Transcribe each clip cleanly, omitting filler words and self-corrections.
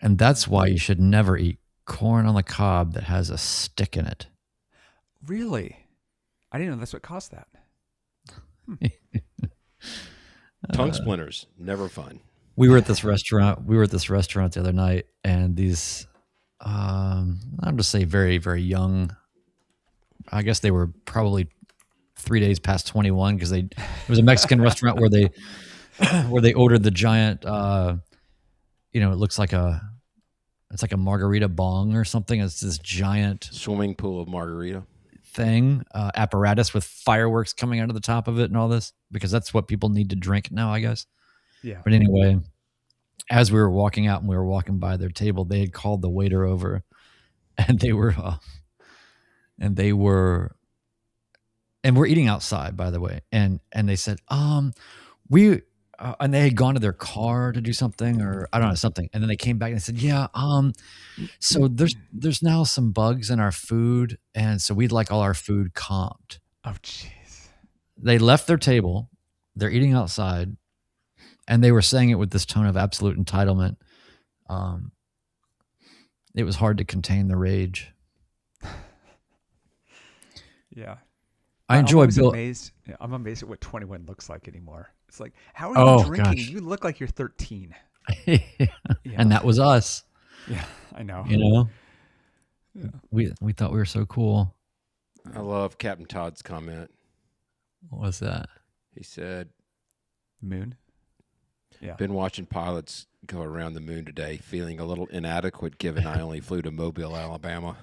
And that's why you should never eat corn on the cob that has a stick in it. Really? I didn't know that's what caused that. Tongue splinters, never fun. We were at this restaurant. The other night, and these, I'm just say very, very young. I guess they were probably 3 days past 21 because it was a Mexican restaurant where they ordered the giant. It looks like it's like a margarita bong or something. It's this giant Swimming pool of margarita thing, apparatus with fireworks coming out of the top of it and all this, because that's what people need to drink now, I guess. Yeah. But anyway, as we were walking out and we were walking by their table, they had called the waiter over, and we're eating outside, by the way. And they said, and they had gone to their car to do something, or I don't know, something. And then they came back and they said, yeah, so there's now some bugs in our food. And so we'd like all our food comped. Oh, jeez. They left their table. They're eating outside. And they were saying it with this tone of absolute entitlement. It was hard to contain the rage. Yeah. I enjoy Bill. I'm amazed at what 21 looks like anymore. It's like, how are you drinking? Gosh. You look like you're 13. Yeah. And that was us. Yeah, I know. Yeah. We thought we were so cool. I love Captain Todd's comment. What was that? He said, Moon? Yeah. been watching pilots go around the moon today, feeling a little inadequate given I only flew to Mobile, Alabama.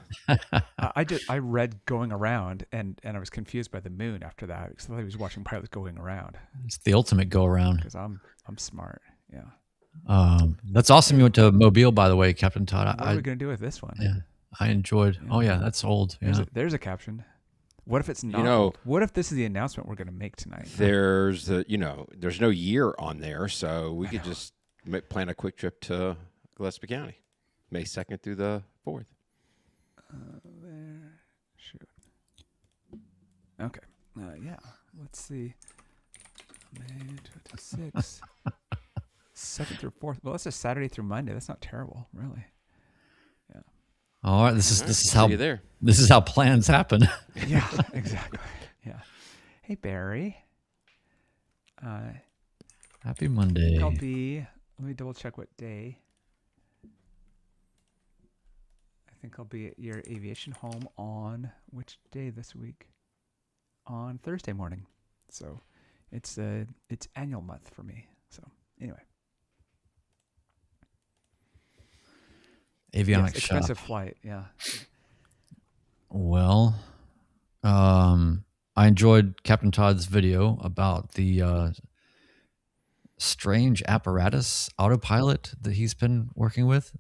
I read going around and I was confused by the moon after that because I thought he was watching pilots going around. It's the ultimate go around. Because I'm smart. Yeah. That's awesome. You went to Mobile, by the way, Captain Todd. What are we going to do with this one? Yeah, I enjoyed. Yeah. Oh yeah, that's old. Yeah. There's a caption. What if it's not? What if this is the announcement we're going to make tonight? There's no year on there, so we could just plan a quick trip to Gillespie County, May 2nd through the 4th. Shoot. Okay. Yeah. Let's see. May 26th. 2nd through 4th. Well, that's a Saturday through Monday. That's not terrible, really. Yeah. All right. This is how plans happen. Yeah, exactly. Yeah. Hey, Barry. Happy Monday. Let me double check what day. I think I'll be at your aviation home on which day this week? On Thursday morning. So it's annual month for me. So anyway. Avionics shop. Expensive flight, yeah. Well, I enjoyed Captain Todd's video about the strange apparatus autopilot that he's been working with.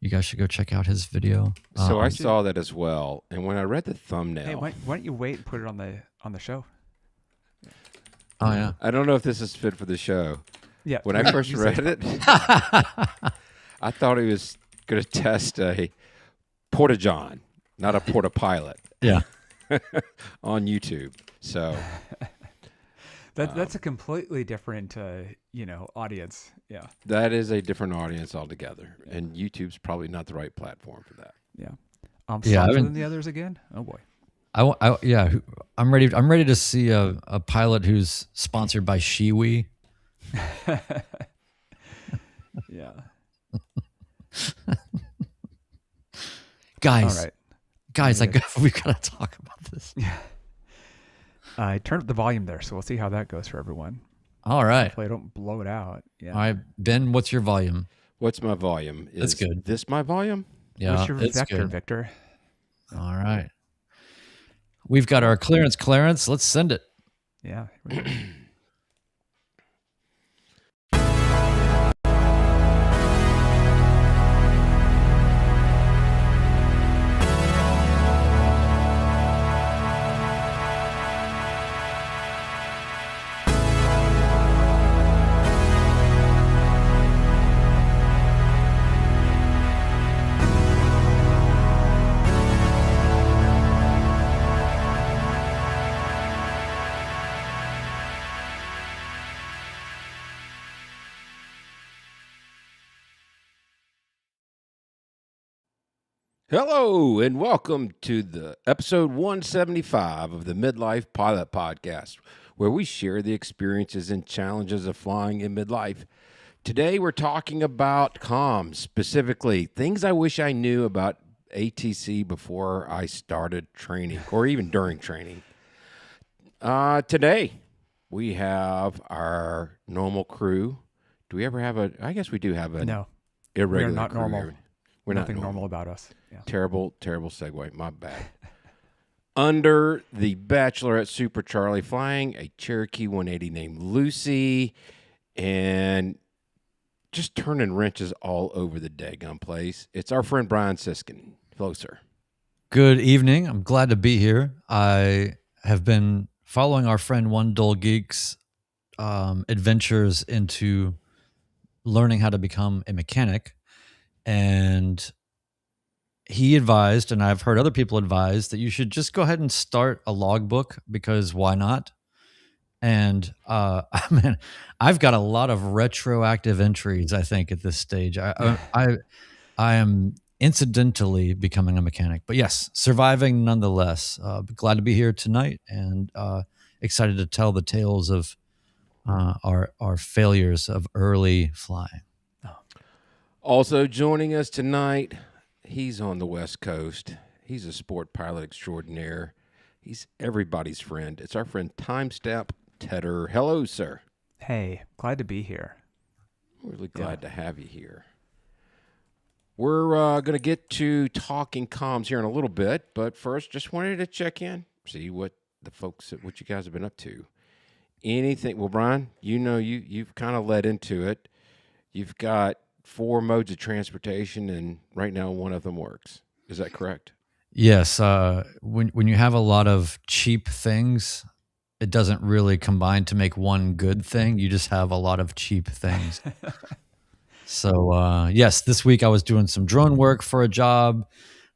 You guys should go check out his video. So I saw that as well, and when I read the thumbnail, hey, why don't you wait and put it on the show? Oh yeah. I don't know if this is fit for the show. Yeah. When I first read it, I thought he was going to test a porta-john, not a porta-pilot. Yeah. On YouTube. So that's a completely different audience. Yeah. That is a different audience altogether. And YouTube's probably not the right platform for that. Yeah. Softer than the others again? Oh boy. I'm ready to see a pilot who's sponsored by Shiwi. Yeah. Guys. All right. Guys, we got to talk about this. Yeah. I turned up the volume there, so we'll see how that goes for everyone. All right. Hopefully I don't blow it out. Yeah. All right, Ben, what's your volume? What's my volume? That's good. This my volume? Yeah, what's your vector, good. Victor? All right. We've got our clearance. Let's send it. Yeah. Hello and welcome to the episode 175 of the Midlife Pilot Podcast, where we share the experiences and challenges of flying in midlife. Today we're talking about comms, specifically things I wish I knew about ATC before I started training or even during training. Today we have our normal crew. Do we ever have I guess we do have an No, irregular we're not crew normal. here. We're Nothing not normal about us. Yeah. Terrible segue. My bad. Under the Bachelorette Super Charlie, flying a Cherokee 180 named Lucy, and just turning wrenches all over the daggum place. It's our friend Brian Siskin. Hello, sir. Good evening. I'm glad to be here. I have been following our friend One Dull Geek's adventures into learning how to become a mechanic. And he advised, and I've heard other people advise, that you should just go ahead and start a logbook, because why not? And man, I've got a lot of retroactive entries, I think, at this stage. I am incidentally becoming a mechanic, but yes, surviving nonetheless. Glad to be here tonight, and excited to tell the tales of our failures of early flying. Also joining us tonight, he's on the West Coast. He's a sport pilot extraordinaire. He's everybody's friend. It's our friend Timestamp Tedder. Hello, sir. Hey, glad to be here. Really glad to have you here. We're going to get to talking comms here in a little bit, but first, just wanted to check in, see what you guys have been up to. Anything? Well, Brian, you've kind of led into it. You've got 4 modes of transportation, and right now one of them works. Is that correct? Yes. When you have a lot of cheap things, it doesn't really combine to make one good thing. You just have a lot of cheap things. So yes, this week I was doing some drone work for a job.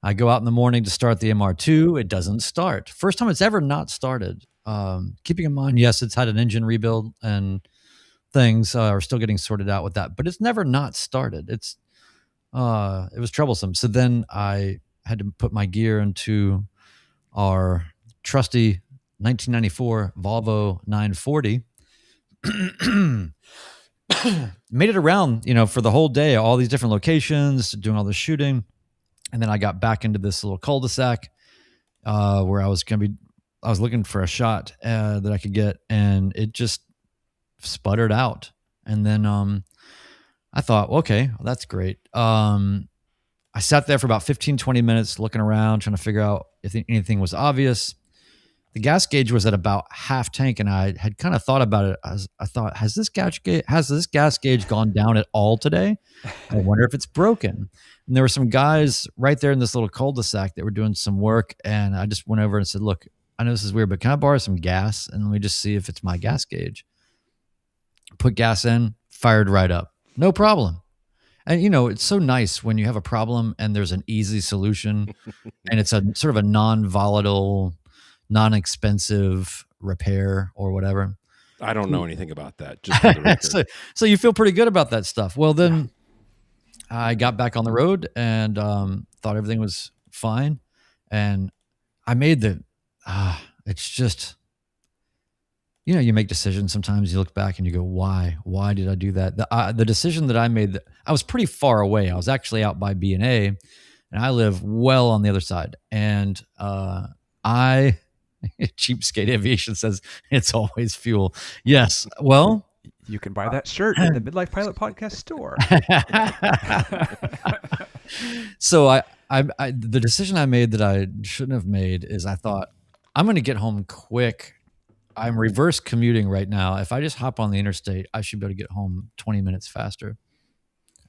I go out in the morning to start the MR2. It doesn't start. First time it's ever not started. Keeping in mind, yes, it's had an engine rebuild and things are still getting sorted out with that, but it's never not started. It was troublesome. So then I had to put my gear into our trusty 1994 Volvo 940. Made it around, for the whole day, all these different locations, doing all the shooting. And then I got back into this little cul-de-sac where I was looking for a shot that I could get, and it just sputtered out. And then I thought, okay, well, that's great. I sat there for about 15-20 minutes looking around, trying to figure out if anything was obvious. The gas gauge was at about half tank, and I had kind of thought about it. I thought, has this gas gauge gone down at all today? I wonder if it's broken. And there were some guys right there in this little cul-de-sac that were doing some work, and I just went over and said, look, I know this is weird, but can I borrow some gas, and let me just see if it's my gas gauge? Put gas in, fired right up. No problem. And, it's so nice when you have a problem and there's an easy solution and it's a sort of a non-volatile, non-expensive repair or whatever. I don't know anything about that. Just for the record. So you feel pretty good about that stuff. Well, then I got back on the road and thought everything was fine. And I made it's just... you make decisions. Sometimes you look back and you go, why did I do that? The decision that I made, I was pretty far away. I was actually out by B&A, and I live well on the other side. And Cheapskate Aviation says it's always fuel. Yes. Well, You can buy that shirt in the Midlife Pilot Podcast store. So the decision I made that I shouldn't have made is I thought, I'm going to get home quick. I'm reverse commuting right now. If I just hop on the interstate, I should be able to get home 20 minutes faster.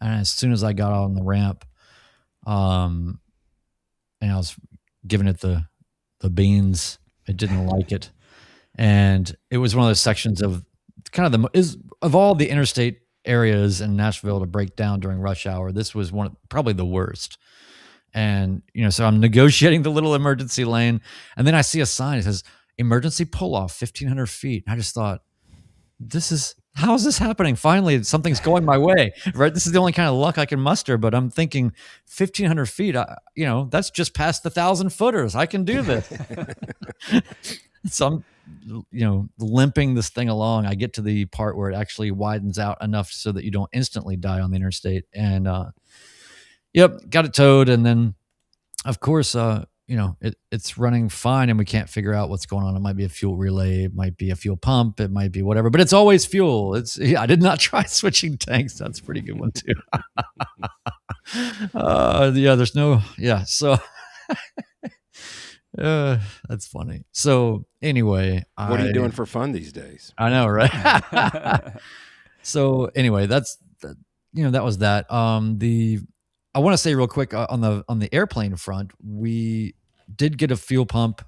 And as soon as I got on the ramp, and I was giving it the beans, it didn't like it. And it was one of those sections of kind of of all the interstate areas in Nashville to break down during rush hour, this was probably the worst. And, so I'm negotiating the little emergency lane. And then I see a sign. It says, emergency pull off 1,500 feet. And I just thought, this is how is this happening? Finally, something's going my way, right? This is the only kind of luck I can muster, but I'm thinking 1,500 feet, that's just past the 1,000-footers. I can do this. So I'm, limping this thing along. I get to the part where it actually widens out enough so that you don't instantly die on the interstate. And, got it towed. And then, of course, it's running fine and we can't figure out what's going on. It might be a fuel relay, it might be a fuel pump, it might be whatever, but it's always fuel. I did not try switching tanks. That's a pretty good one too. There's no, so that's funny. So anyway, what are you doing for fun these days? I know, right? So anyway, that was that. I want to say real quick on the airplane front, we did get a fuel pump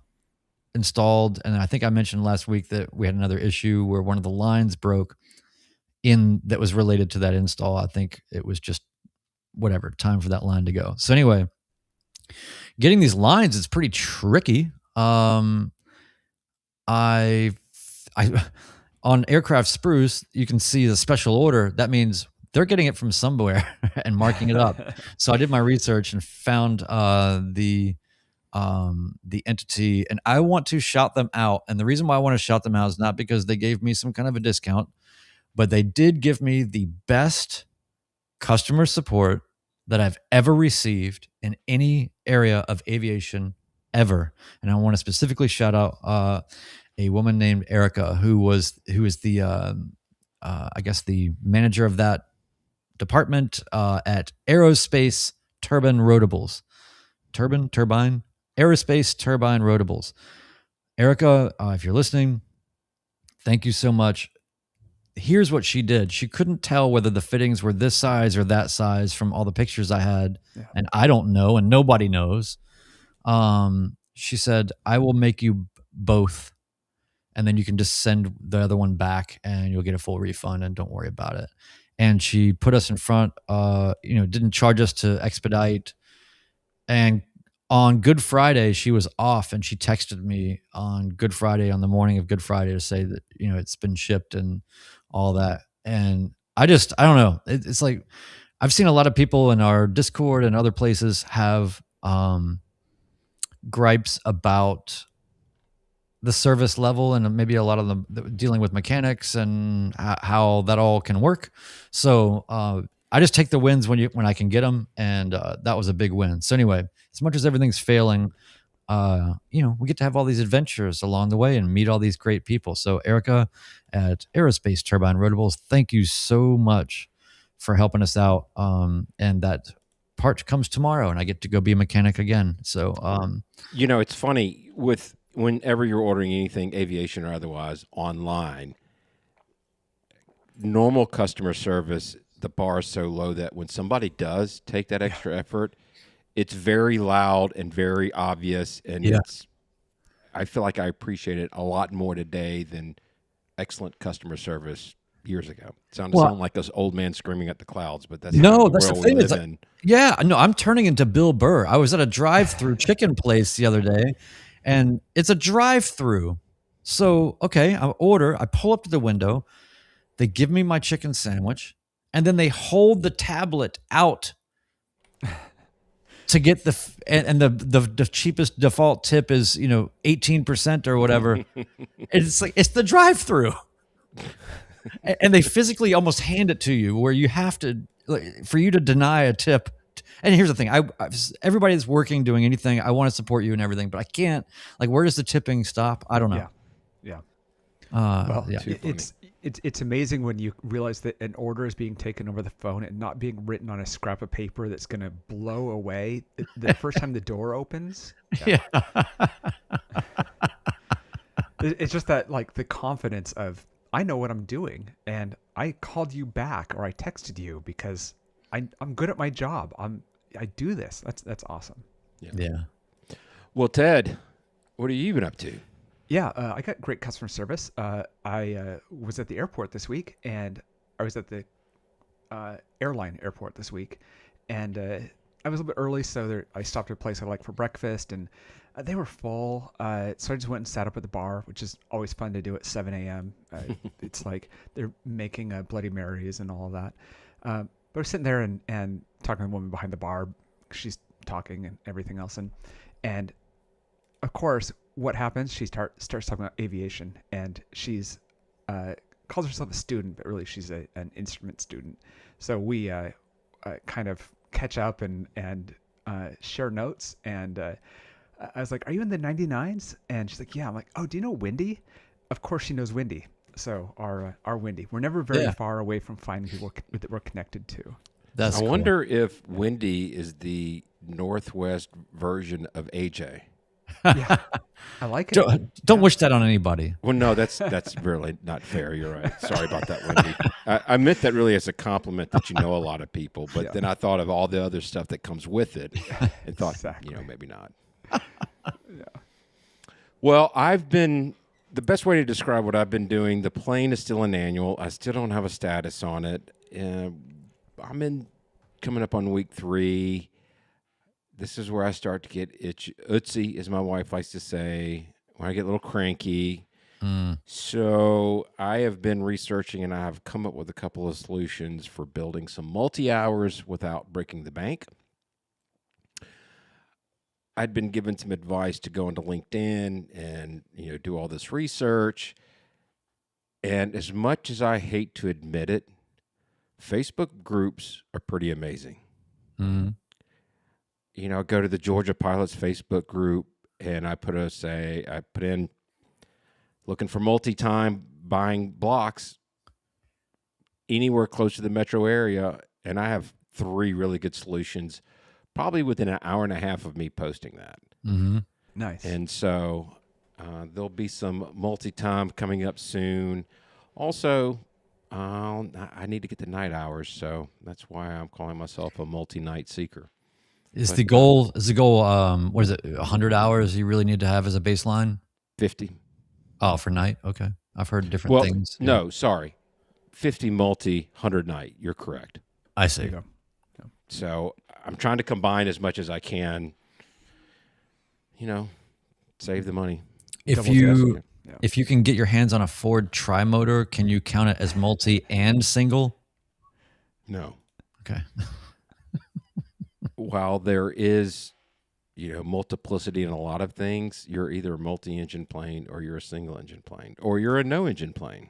installed, and I think I mentioned last week that we had another issue where one of the lines broke that was related to that install. I think it was just whatever, time for that line to go. So anyway, getting these lines is pretty tricky. I on Aircraft Spruce, you can see the special order. That means they're getting it from somewhere and marking it up. So I did my research and found the entity, and I want to shout them out. And the reason why I want to shout them out is not because they gave me some kind of a discount, but they did give me the best customer support that I've ever received in any area of aviation ever. And I want to specifically shout out a woman named Erica, who is the I guess the manager of that department at Aerospace Turbine Rotables. Aerospace Turbine Rotables. Erica, if you're listening, thank you so much. Here's what she did. She couldn't tell whether the fittings were this size or that size from all the pictures I had. Yeah. And I don't know, and nobody knows. She said, I will make you both, and then you can just send the other one back and you'll get a full refund and don't worry about it. And she put us in front, didn't charge us to expedite. And on Good Friday, she was off, and she texted me on Good Friday, on the morning of Good Friday, to say that, it's been shipped and all that. And I don't know. It's like, I've seen a lot of people in our Discord and other places have gripes about the service level, and maybe a lot of them dealing with mechanics and how that all can work. So I just take the wins when I can get them, and that was a big win. So anyway, as much as everything's failing, we get to have all these adventures along the way and meet all these great people. So Erica at Aerospace Turbine Rotables, thank you so much for helping us out. And that part comes tomorrow, and I get to go be a mechanic again. So it's funny with whenever you're ordering anything, aviation or otherwise, online, normal customer service, the bar is so low that when somebody does take that extra effort, it's very loud and very obvious. And I feel like I appreciate it a lot more today than excellent customer service years ago. Sound like this old man screaming at the clouds, but that's the thing. It's I'm turning into Bill Burr. I was at a drive-through chicken place the other day, and it's a drive-through. So, okay, I pull up to the window, they give me my chicken sandwich, and then they hold the tablet out to get the cheapest default tip is, 18% or whatever. It's like, it's the drive-through. And they physically almost hand it to you, where you have to, for you to deny a tip. And here's the thing, everybody that's working, doing anything, I want to support you and everything, but I can't. Like, where does the tipping stop? I don't know. Yeah. It's amazing when you realize that an order is being taken over the phone and not being written on a scrap of paper that's going to blow away the first time the door opens. Yeah. It's just that, like, the confidence of, I know what I'm doing, and I called you back or I texted you because I'm good at my job. I do this. That's awesome. Yeah. Well, Ted, what have you been up to? Yeah, I got great customer service. I was at the airport this week, and I was at the airline airport this week, and I was a little bit early, so I stopped at a place I like for breakfast, and they were full. So I just went and sat up at the bar, which is always fun to do at 7 a.m. It's like they're making Bloody Marys and all of that. But I was sitting there and talking to the woman behind the bar. She's talking and everything else, and of course, what happens? She starts talking about aviation, and she's calls herself a student, but really she's an instrument student. So we kind of catch up and share notes. And I was like, "Are you in the 99s?" And she's like, "Yeah." I'm like, "Oh, do you know Windy?" Of course, she knows Windy. So our Windy. We're never very far away from finding people that we're connected to. That's I cool. wonder if Windy is the Northwest version of AJ. Yeah, I like it. Don't wish that on anybody. Well, no, that's really not fair. You're right. Sorry about that, Wendy. I meant that really as a compliment that you know a lot of people, but then I thought of all the other stuff that comes with it and thought, maybe not. Yeah. Well, the best way to describe what I've been doing, the plane is still an annual. I still don't have a status on it. I'm coming up on week 3. This is where I start to get utsy, as my wife likes to say, when I get a little cranky. So I have been researching, and I have come up with a couple of solutions for building some multi-hours without breaking the bank. I'd been given some advice to go into LinkedIn and do all this research. And as much as I hate to admit it, Facebook groups are pretty amazing. Mm-hmm. I go to the Georgia Pilots Facebook group, and I put in looking for multi-time buying blocks anywhere close to the metro area, and I have 3 really good solutions, probably within an hour and a half of me posting that. Mm-hmm. Nice. And so there'll be some multi-time coming up soon. Also, I need to get the night hours, so that's why I'm calling myself a multi-night seeker. Is the goal what is it, 100 hours you really need to have as a baseline? 50. Oh, for night? Okay. I've heard different things. No, sorry. 50 multi, 100 night. You're correct. I see. There you go. So I'm trying to combine as much as I can, save the money. If you can get your hands on a Ford tri-motor, can you count it as multi and single? No. Okay. While there is, multiplicity in a lot of things, you're either a multi-engine plane or you're a single-engine plane or you're a no-engine plane.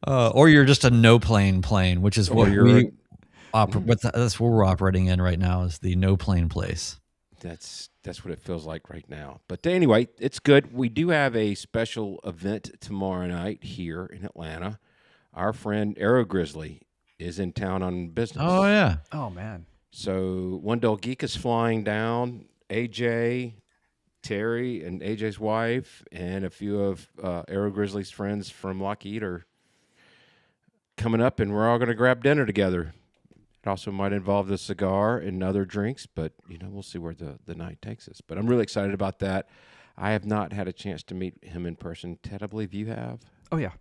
Or you're just a no-plane plane, which is what that's what we're operating in right now, is the no-plane place. That's what it feels like right now. But anyway, it's good. We do have a special event tomorrow night here in Atlanta. Our friend Aero Grizzly is in town on business. Oh, yeah. Oh, man. So Wendell Geek is flying down. AJ, Terry, and AJ's wife, and a few of Aero Grizzly's friends from Lockheed are coming up, and we're all going to grab dinner together. It also might involve the cigar and other drinks, but, we'll see where the night takes us. But I'm really excited about that. I have not had a chance to meet him in person. Ted, I believe you have. Oh, yeah.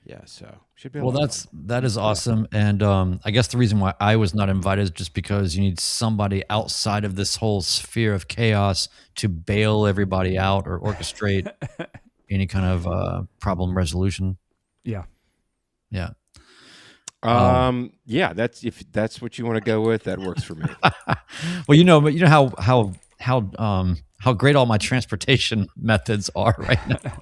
Yeah, so should be. Well, that is awesome, and I guess the reason why I was not invited is just because you need somebody outside of this whole sphere of chaos to bail everybody out or orchestrate any kind of problem resolution. Yeah. Yeah. Yeah. That's if that's what you want to go with. That works for me. Well, but you know how great all my transportation methods are right now.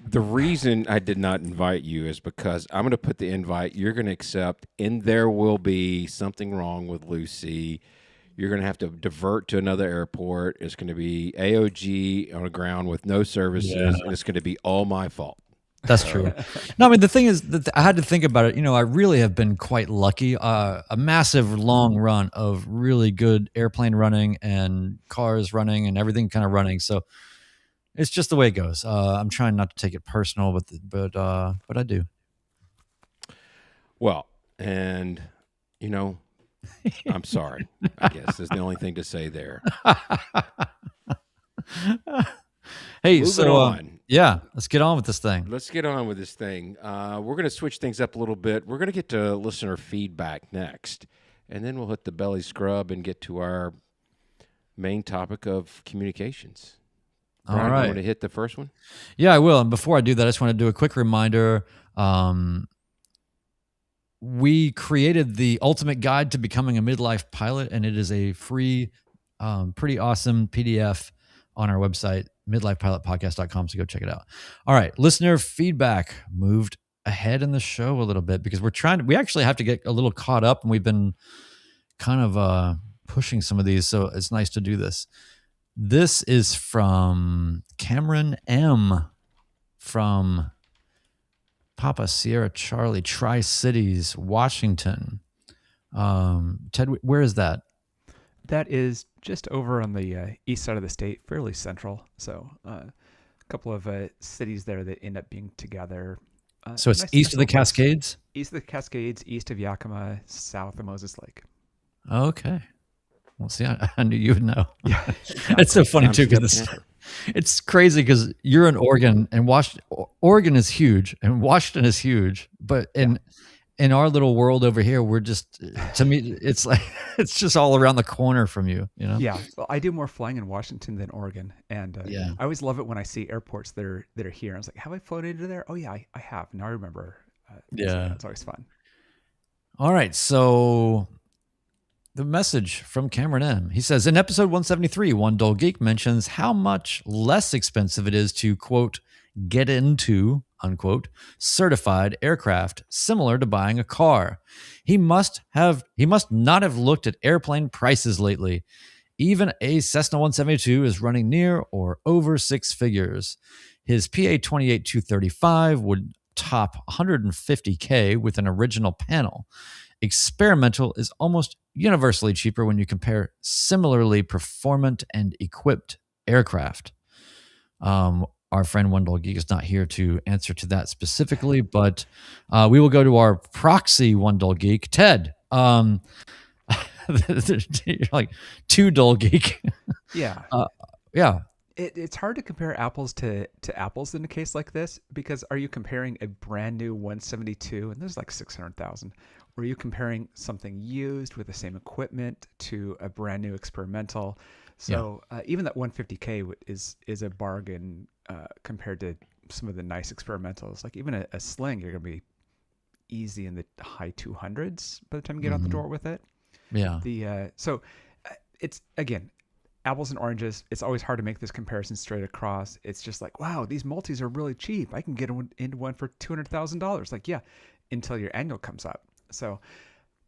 The reason I did not invite you is because I'm going to put the invite, you're going to accept, and there will be something wrong with Lucy. You're going to have to divert to another airport. It's going to be AOG on the ground with no services, and it's going to be all my fault. That's true. No, I mean, the thing is that I had to think about it. I really have been quite lucky. A massive long run of really good airplane running and cars running and everything kind of running. So it's just the way it goes. I'm trying not to take it personal, but I do. Well, and I'm sorry. I guess is the only thing to say there. Hey, Moving so on. Yeah, let's get on with this thing. Let's get on with this thing. We're going to switch things up a little bit. We're going to get to listener feedback next, and then we'll hit the belly scrub and get to our main topic of communications. Brian, All right. You want to hit the first one? Yeah, I will. And before I do that, I just want to do a quick reminder. We created the ultimate guide to becoming a midlife pilot, and it is a free, pretty awesome PDF on our website, midlifepilotpodcast.com. So go check it out. All right. Listener feedback moved ahead in the show a little bit because we actually have to get a little caught up, and we've been kind of pushing some of these. So it's nice to do this. This is from Cameron M. from Papa Sierra Charlie, Tri-Cities, Washington. Ted, where is that? That is just over on the east side of the state, fairly central. So a couple of cities there that end up being together. So it's east of the Cascades? East of the Cascades, east of Yakima, south of Moses Lake. Okay. Well, see, I knew you would know. Yeah, It's so funny too because it's crazy because you're in Oregon and Oregon is huge and Washington is huge, but in our little world over here, we're just, to me, it's like it's just all around the corner from you, you know? Yeah, well, I do more flying in Washington than Oregon, and I always love it when I see airports that are here. I was like, have I flown into there? Oh yeah, I have. Now I remember. So it's always fun. All right, so the message from Cameron M. He says, in episode 173, One Dull Geek mentions how much less expensive it is to, quote, get into, unquote, certified aircraft, similar to buying a car. He must not have looked at airplane prices lately. Even a Cessna 172 is running near or over six figures. His PA-28-235 would top $150K with an original panel. Experimental is almost universally cheaper when you compare similarly performant and equipped aircraft. Our friend Wendell Geek is not here to answer to that specifically, but we will go to our proxy Wendell Geek, Ted. You're like too dull geek. Yeah. Yeah. It's hard to compare apples to apples in a case like this, because are you comparing a brand new 172 and there's like 600,000, or are you comparing something used with the same equipment to a brand new experimental? So even that 150K is a bargain compared to some of the nice experimentals. Like even a sling, you're gonna be easy in the high 200s by the time you get out the door with it. Yeah. So it's, again, apples and oranges. It's always hard to make this comparison straight across. It's just like, wow, these multis are really cheap. I can get into one for $200,000. Like, yeah, until your annual comes up. So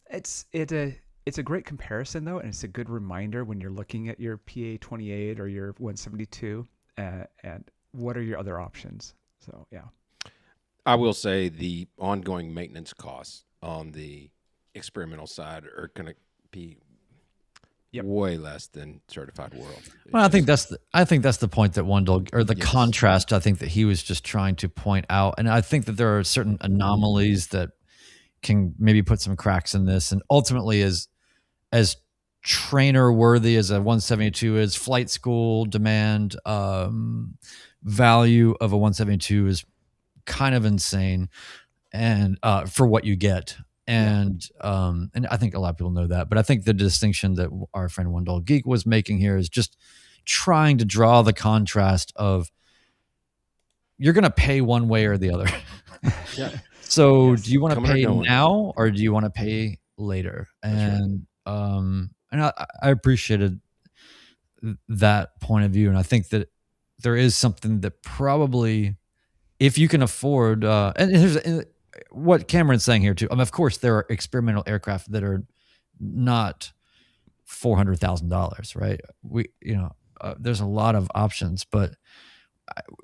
it's a great comparison though, and it's a good reminder when you're looking at your PA-28 or your 172 and what are your other options. So yeah. I will say the ongoing maintenance costs on the experimental side are going to be way less than certified world. Well, I think that's the point that Wendell, or the contrast, I think that he was just trying to point out. And I think that there are certain anomalies that can maybe put some cracks in this. And ultimately, as trainer worthy as a 172 is, flight school demand value of a 172 is kind of insane, and for what you get. And I think a lot of people know that, but I think the distinction that our friend Wendell Geek was making here is just trying to draw the contrast of you're going to pay one way or the other. So do you want to pay now or do you want to pay later? And I appreciated that point of view, and I think that there is something that probably, if you can afford, and here's what Cameron's saying here too. Of course, there are experimental aircraft that are not $400,000, right? There's a lot of options, but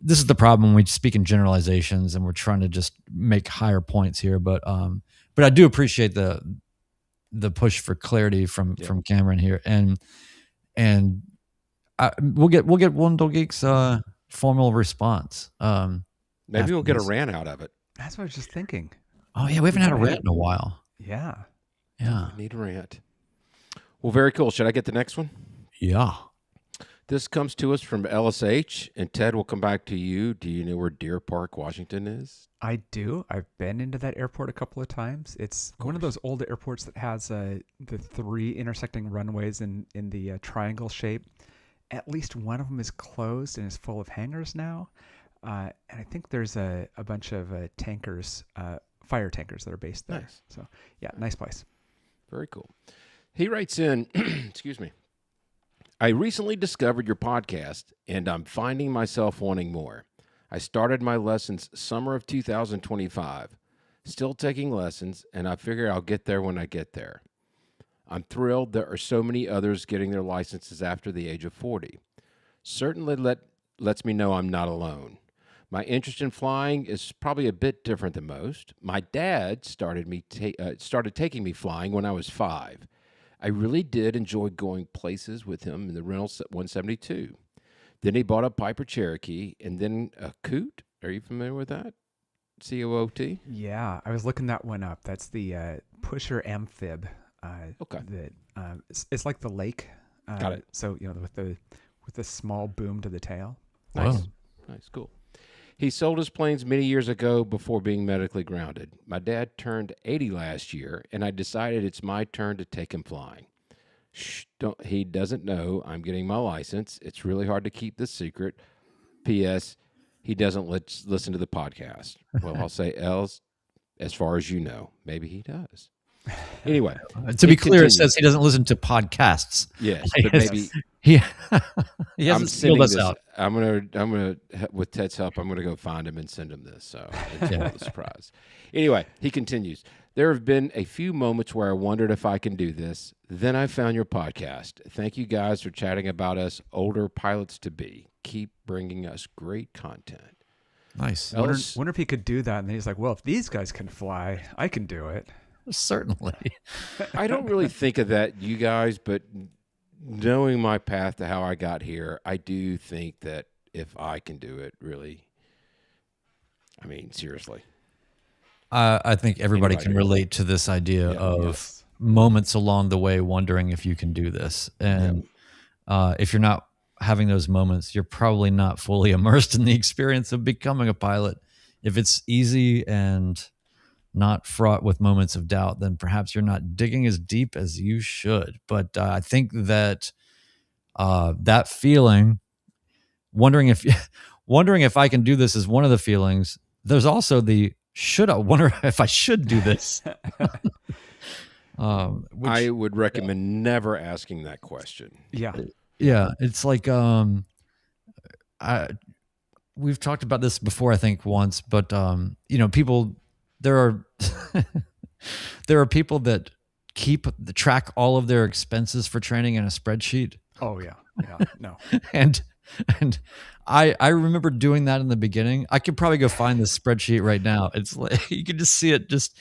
this is the problem when we speak in generalizations and we're trying to just make higher points here. But I do appreciate the push for clarity from Cameron here, and we'll get Wendell Geek's formal response. Maybe we'll get a rant out of it. That's what I was just thinking. Oh yeah, we haven't had a rant in a while. Yeah. We need a rant. Well, very cool. Should I get the next one? Yeah. This comes to us from LSH, and Ted, will come back to you. Do you know where Deer Park, Washington is? I do. I've been into that airport a couple of times. It's one of those old airports that has the 3 intersecting runways in the triangle shape. At least one of them is closed and is full of hangars now. And I think there's a bunch of tankers, fire tankers that are based there. Nice. So, yeah, nice place. Very cool. He writes in, excuse me, I recently discovered your podcast, and I'm finding myself wanting more. I started my lessons summer of 2025, still taking lessons, and I figure I'll get there when I get there. I'm thrilled there are so many others getting their licenses after the age of 40. Certainly lets me know I'm not alone. My interest in flying is probably a bit different than most. My dad started taking me flying when I was 5. I really did enjoy going places with him in the Reynolds 172. Then he bought a Piper Cherokee and then a Coot. Are you familiar with that? COOT? Yeah, I was looking that one up. That's the pusher amphib. Okay. That it's like the lake. Got it. So with the small boom to the tail. Nice. Wow. Nice. Cool. He sold his planes many years ago before being medically grounded. My dad turned 80 last year, and I decided it's my turn to take him flying. He doesn't know I'm getting my license. It's really hard to keep this secret. P.S. He doesn't listen to the podcast. Well, I'll say else, as far as you know. Maybe he does. Anyway. To be clear, it says he doesn't listen to podcasts. Yes, but maybe... He hasn't sealed us out. I'm gonna with Ted's help, I'm gonna go find him and send him this. So it's a surprise. Anyway, he continues. There have been a few moments where I wondered if I can do this. Then I found your podcast. Thank you guys for chatting about us older pilots to be. Keep bringing us great content. Nice. Wonder if he could do that. And then he's like, well, if these guys can fly, I can do it. Certainly. I don't really think of that, you guys, but knowing my path to how I got here, I do think that if I can do it, really, I mean, seriously. I think everybody can relate to this idea of moments along the way wondering if you can do this. And if you're not having those moments, you're probably not fully immersed in the experience of becoming a pilot. If it's easy and not fraught with moments of doubt, then perhaps you're not digging as deep as you should. But I think that that feeling, wondering if I can do this, is one of the feelings. There's also the wonder if I should do this. I would recommend never asking that question. Yeah, it's like we've talked about this before, I think once, but people. There are people that track all of their expenses for training in a spreadsheet. Oh yeah, no. and I remember doing that in the beginning. I could probably go find this spreadsheet right now. It's like you can just see it just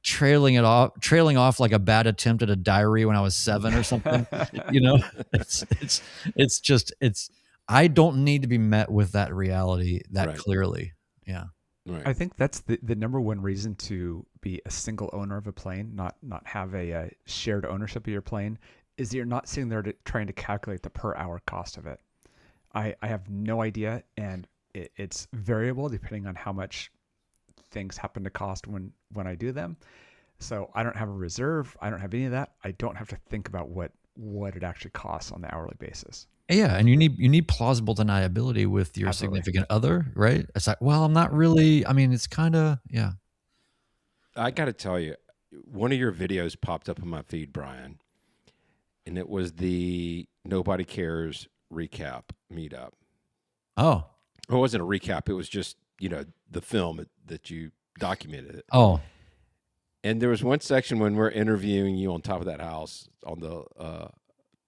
trailing off like a bad attempt at a diary when I was 7 or something. I don't need to be met with that reality that clearly. Yeah. Right. I think that's the number one reason to be a single owner of a plane, not have a shared ownership of your plane, is you're not sitting there trying to calculate the per hour cost of it. I have no idea, and it's variable depending on how much things happen to cost when I do them. So I don't have a reserve. I don't have any of that. I don't have to think about what it actually costs on the hourly basis. Yeah, and you need plausible deniability with your significant other, right? It's like, well, I'm not really. I mean, it's kind of I got to tell you, one of your videos popped up on my feed, Brian, and it was the Nobody Cares recap meetup. Oh, it wasn't a recap. It was just the film that you documented it. Oh, and there was one section when we're interviewing you on top of that house on the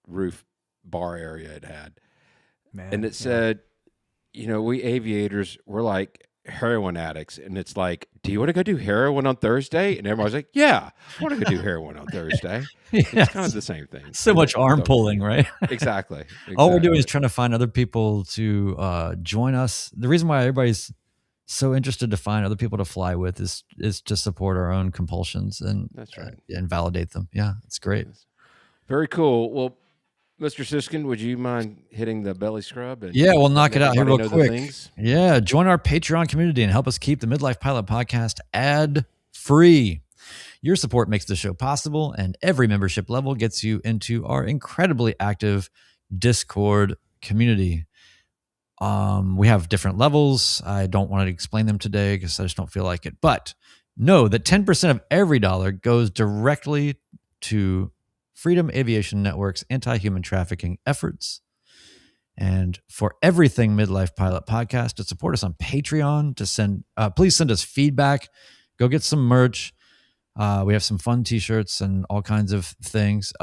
roof bar area it had. Man, and it said, we aviators, we're like heroin addicts. And it's like, do you want to go do heroin on Thursday? And everybody's like, yeah, I want to go do heroin on Thursday. It's kind of the same thing. So much arm pulling, right? Exactly. All we're doing is trying to find other people to join us. The reason why everybody's so interested to find other people to fly with is to support our own compulsions and that's right. And validate them. Yeah, it's great. Very cool. Well, Mr. Siskin, would you mind hitting the belly scrub? And Yeah, we'll knock it out here real everybody know the quick. things? Yeah, join our Patreon community and help us keep the Midlife Pilot podcast ad-free. Your support makes the show possible, and every membership level gets you into our incredibly active Discord community. We have different levels. I don't want to explain them today because I just don't feel like it. But know that 10% of every dollar goes directly to Freedom Aviation Network's anti-human trafficking efforts. And for everything Midlife Pilot podcast, to support us on Patreon, please send us feedback. Go get some merch. We have some fun t-shirts and all kinds of things.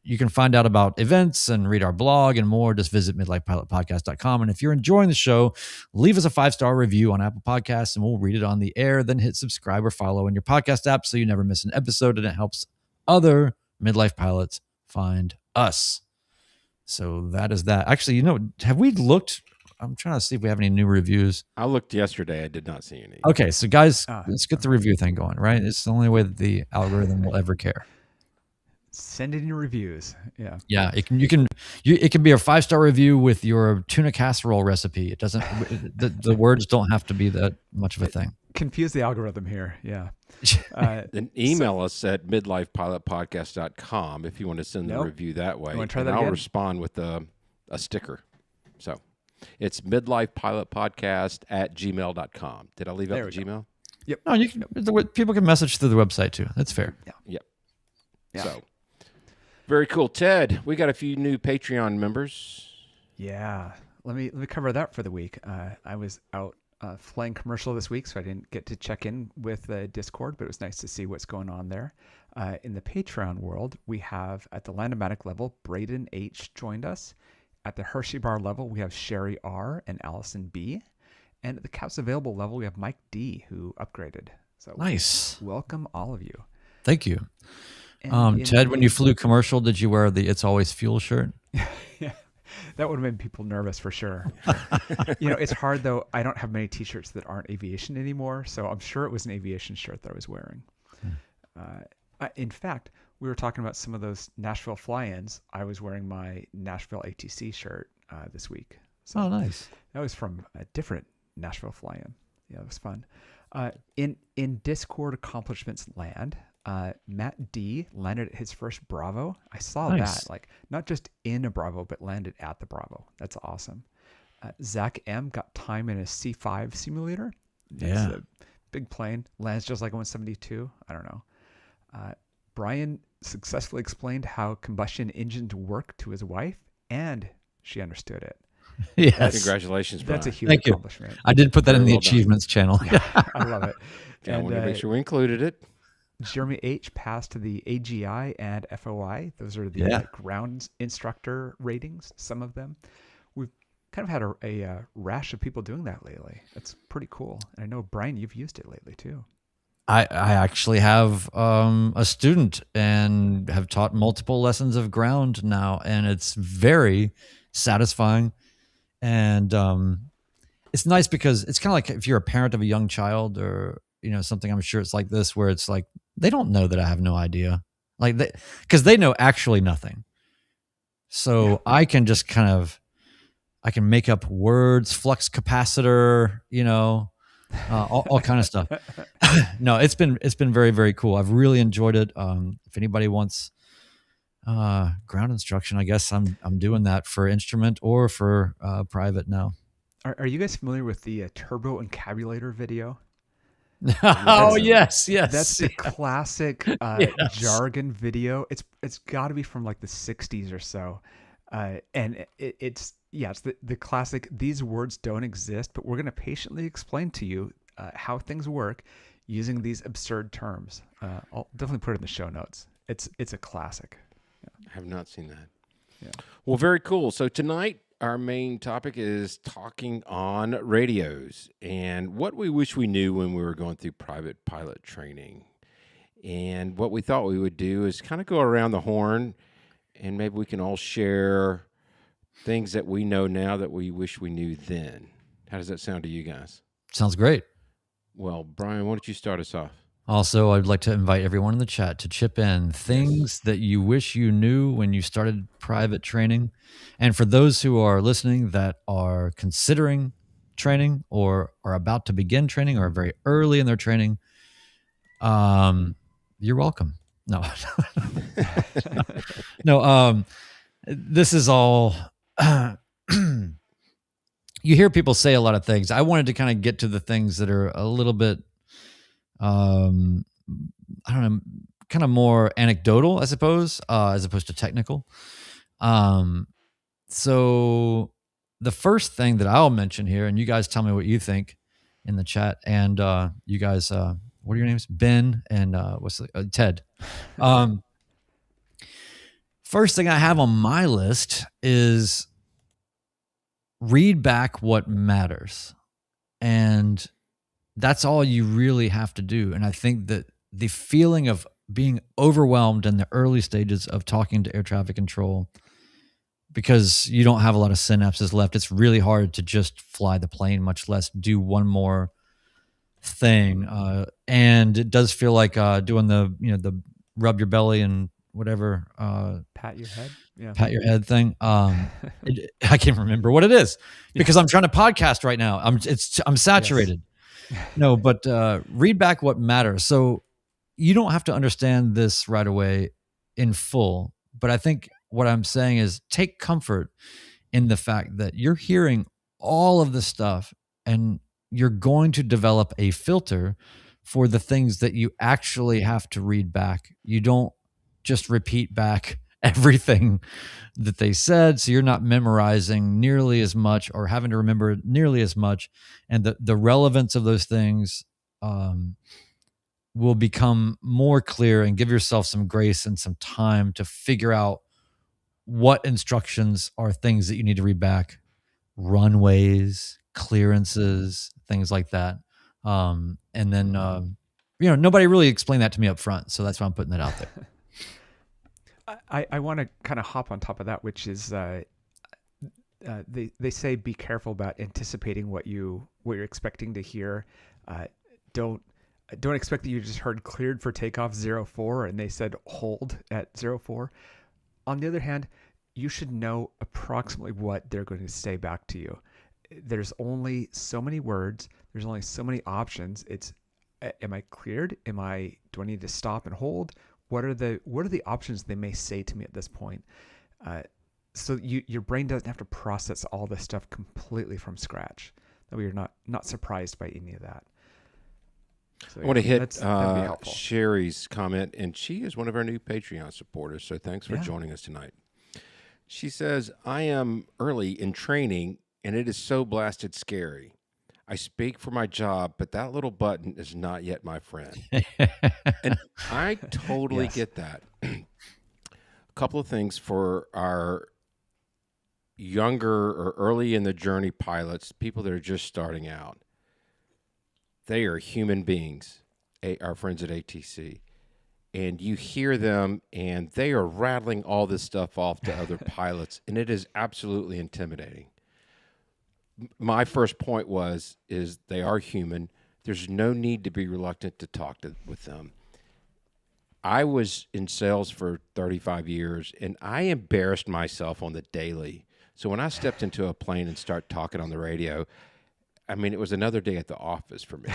You can find out about events and read our blog and more. Just visit midlifepilotpodcast.com. And if you're enjoying the show, leave us a 5-star review on Apple Podcasts and we'll read it on the air. Then hit subscribe or follow in your podcast app so you never miss an episode, and it helps other midlife pilots find us. So that is that. Actually, have we looked? I'm trying to see if we have any new reviews. I looked yesterday. I did not see any. Okay, so guys, let's get the review thing going, right? It's the only way that the algorithm will ever care. Send in your reviews. Yeah. Yeah, it can be a 5-star review with your tuna casserole recipe. It doesn't the words don't have to be that much of a thing. Confuse the algorithm here. Yeah. Then email us at midlifepilotpodcast.com if you want to send the review that way. You want to try that and I'll again? respond with a sticker. So it's midlifepilotpodcast@gmail.com. Did I leave out the Gmail? Yep. No, people can message through the website too. That's fair. Yeah. Yep. Yeah. So very cool. Ted, we got a few new Patreon members. Yeah. Let me cover that for the week. I was out flying commercial this week, so I didn't get to check in with Discord, but it was nice to see what's going on there. In the Patreon world, we have at the Landomatic level, Braden H joined us. At the Hershey Bar level, we have Sherry R and Allison B. And at the Caps Available level, we have Mike D, who upgraded. So Nice. Welcome all of you. Thank you. And Ted, when you flew commercial, did you wear the It's Always Fuel shirt? Yeah, that would have made people nervous for sure. It's hard though. I don't have many t-shirts that aren't aviation anymore, so I'm sure it was an aviation shirt that I was wearing. In fact, we were talking about some of those Nashville fly-ins. I was wearing my Nashville ATC shirt this week. So nice. That was from a different Nashville fly-in. Yeah, it was fun. In Discord accomplishments land, Matt D landed at his first Bravo. I saw that, like not just in a Bravo, but landed at the Bravo. That's awesome. Zach M got time in a C5 simulator. Yeah. It's a big plane, lands just like a 172. I don't know. Brian successfully explained how combustion engines work to his wife, and she understood it. Yes. Congratulations, Brian. That's a huge accomplishment. I did put that in the well done. achievements channel. I love it. I wanted to make sure we included it. Jeremy H passed to the AGI and FOI. Those are the ground instructor ratings, some of them. We've kind of had a rash of people doing that lately. That's pretty cool. And I know, Brian, you've used it lately too. I actually have a student and have taught multiple lessons of ground now, and it's very satisfying. And it's nice because it's kind of like if you're a parent of a young child or something. I'm sure it's like this, where it's like they don't know that I have no idea, like because they know actually nothing. So I can just I can make up words, flux capacitor, all kind of stuff. No, it's been very, very cool. I've really enjoyed it. If anybody wants ground instruction, I guess I'm doing that for instrument or for private now. Are you guys familiar with the turbo encabulator video? Oh yes. That's the classic jargon video. It's got to be from like the 60s or so, and it's the classic. These words don't exist, but we're going to patiently explain to you how things work using these absurd terms. I'll definitely put it in the show notes. It's a classic. I have not seen that. Yeah. Well, very cool. So tonight, our main topic is talking on radios and what we wish we knew when we were going through private pilot training. And what we thought we would do is kind of go around the horn, and maybe we can all share things that we know now that we wish we knew then. How does that sound to you guys? Sounds great. Well, Brian, why don't you start us off? Also, I'd like to invite everyone in the chat to chip in things that you wish you knew when you started private training. And for those who are listening that are considering training or are about to begin training or are very early in their training, you're welcome. No, no, this is all, you hear people say a lot of things. I wanted to kind of get to the things that are a little bit, I don't know, kind of more anecdotal, I suppose, as opposed to technical. So the first thing that I'll mention here, and you guys tell me what you think in the chat, and you guys, what are your names? Ben and Ted. First thing I have on my list is read back what matters. And that's all you really have to do. And I think that the feeling of being overwhelmed in the early stages of talking to air traffic control, because you don't have a lot of synapses left, it's really hard to just fly the plane, much less do one more thing. And it does feel like doing the rub your belly and whatever, Pat your head. Yeah. pat your head thing. I can't remember what it is because I'm trying to podcast right now. I'm saturated. No, but read back what matters. So you don't have to understand this right away in full, but I think what I'm saying is take comfort in the fact that you're hearing all of this stuff and you're going to develop a filter for the things that you actually have to read back. You don't just repeat back everything that they said, so you're not memorizing nearly as much or having to remember nearly as much, and the relevance of those things will become more clear, and give yourself some grace and some time to figure out what instructions are things that you need to read back, runways, clearances, things like that. And then nobody really explained that to me up front, so that's why I'm putting that out there. I want to kind of hop on top of that, which is they say be careful about anticipating what you're expecting to hear. Don't expect that you just heard cleared for takeoff 04 and they said hold at 04. On the other hand, you should know approximately what they're going to say back to you. There's only so many words. There's only so many options. It's, am I cleared? Do I need to stop and hold? What are the options they may say to me at this point? So your brain doesn't have to process all this stuff completely from scratch. That way you're not surprised by any of that. So, I want to hit that'd be helpful. Sherry's comment, and she is one of our new Patreon supporters, so thanks for joining us tonight. She says, I am early in training, and it is so blasted scary. I speak for my job, but that little button is not yet my friend. And I totally get that. A couple of things for our younger or early in the journey pilots, people that are just starting out. They are human beings, our friends at ATC. And you hear them, and they are rattling all this stuff off to other pilots, and it is absolutely intimidating. My first point is they are human. There's no need to be reluctant to talk with them. I was in sales for 35 years, and I embarrassed myself on the daily. So when I stepped into a plane and start talking on the radio, I mean, it was another day at the office for me.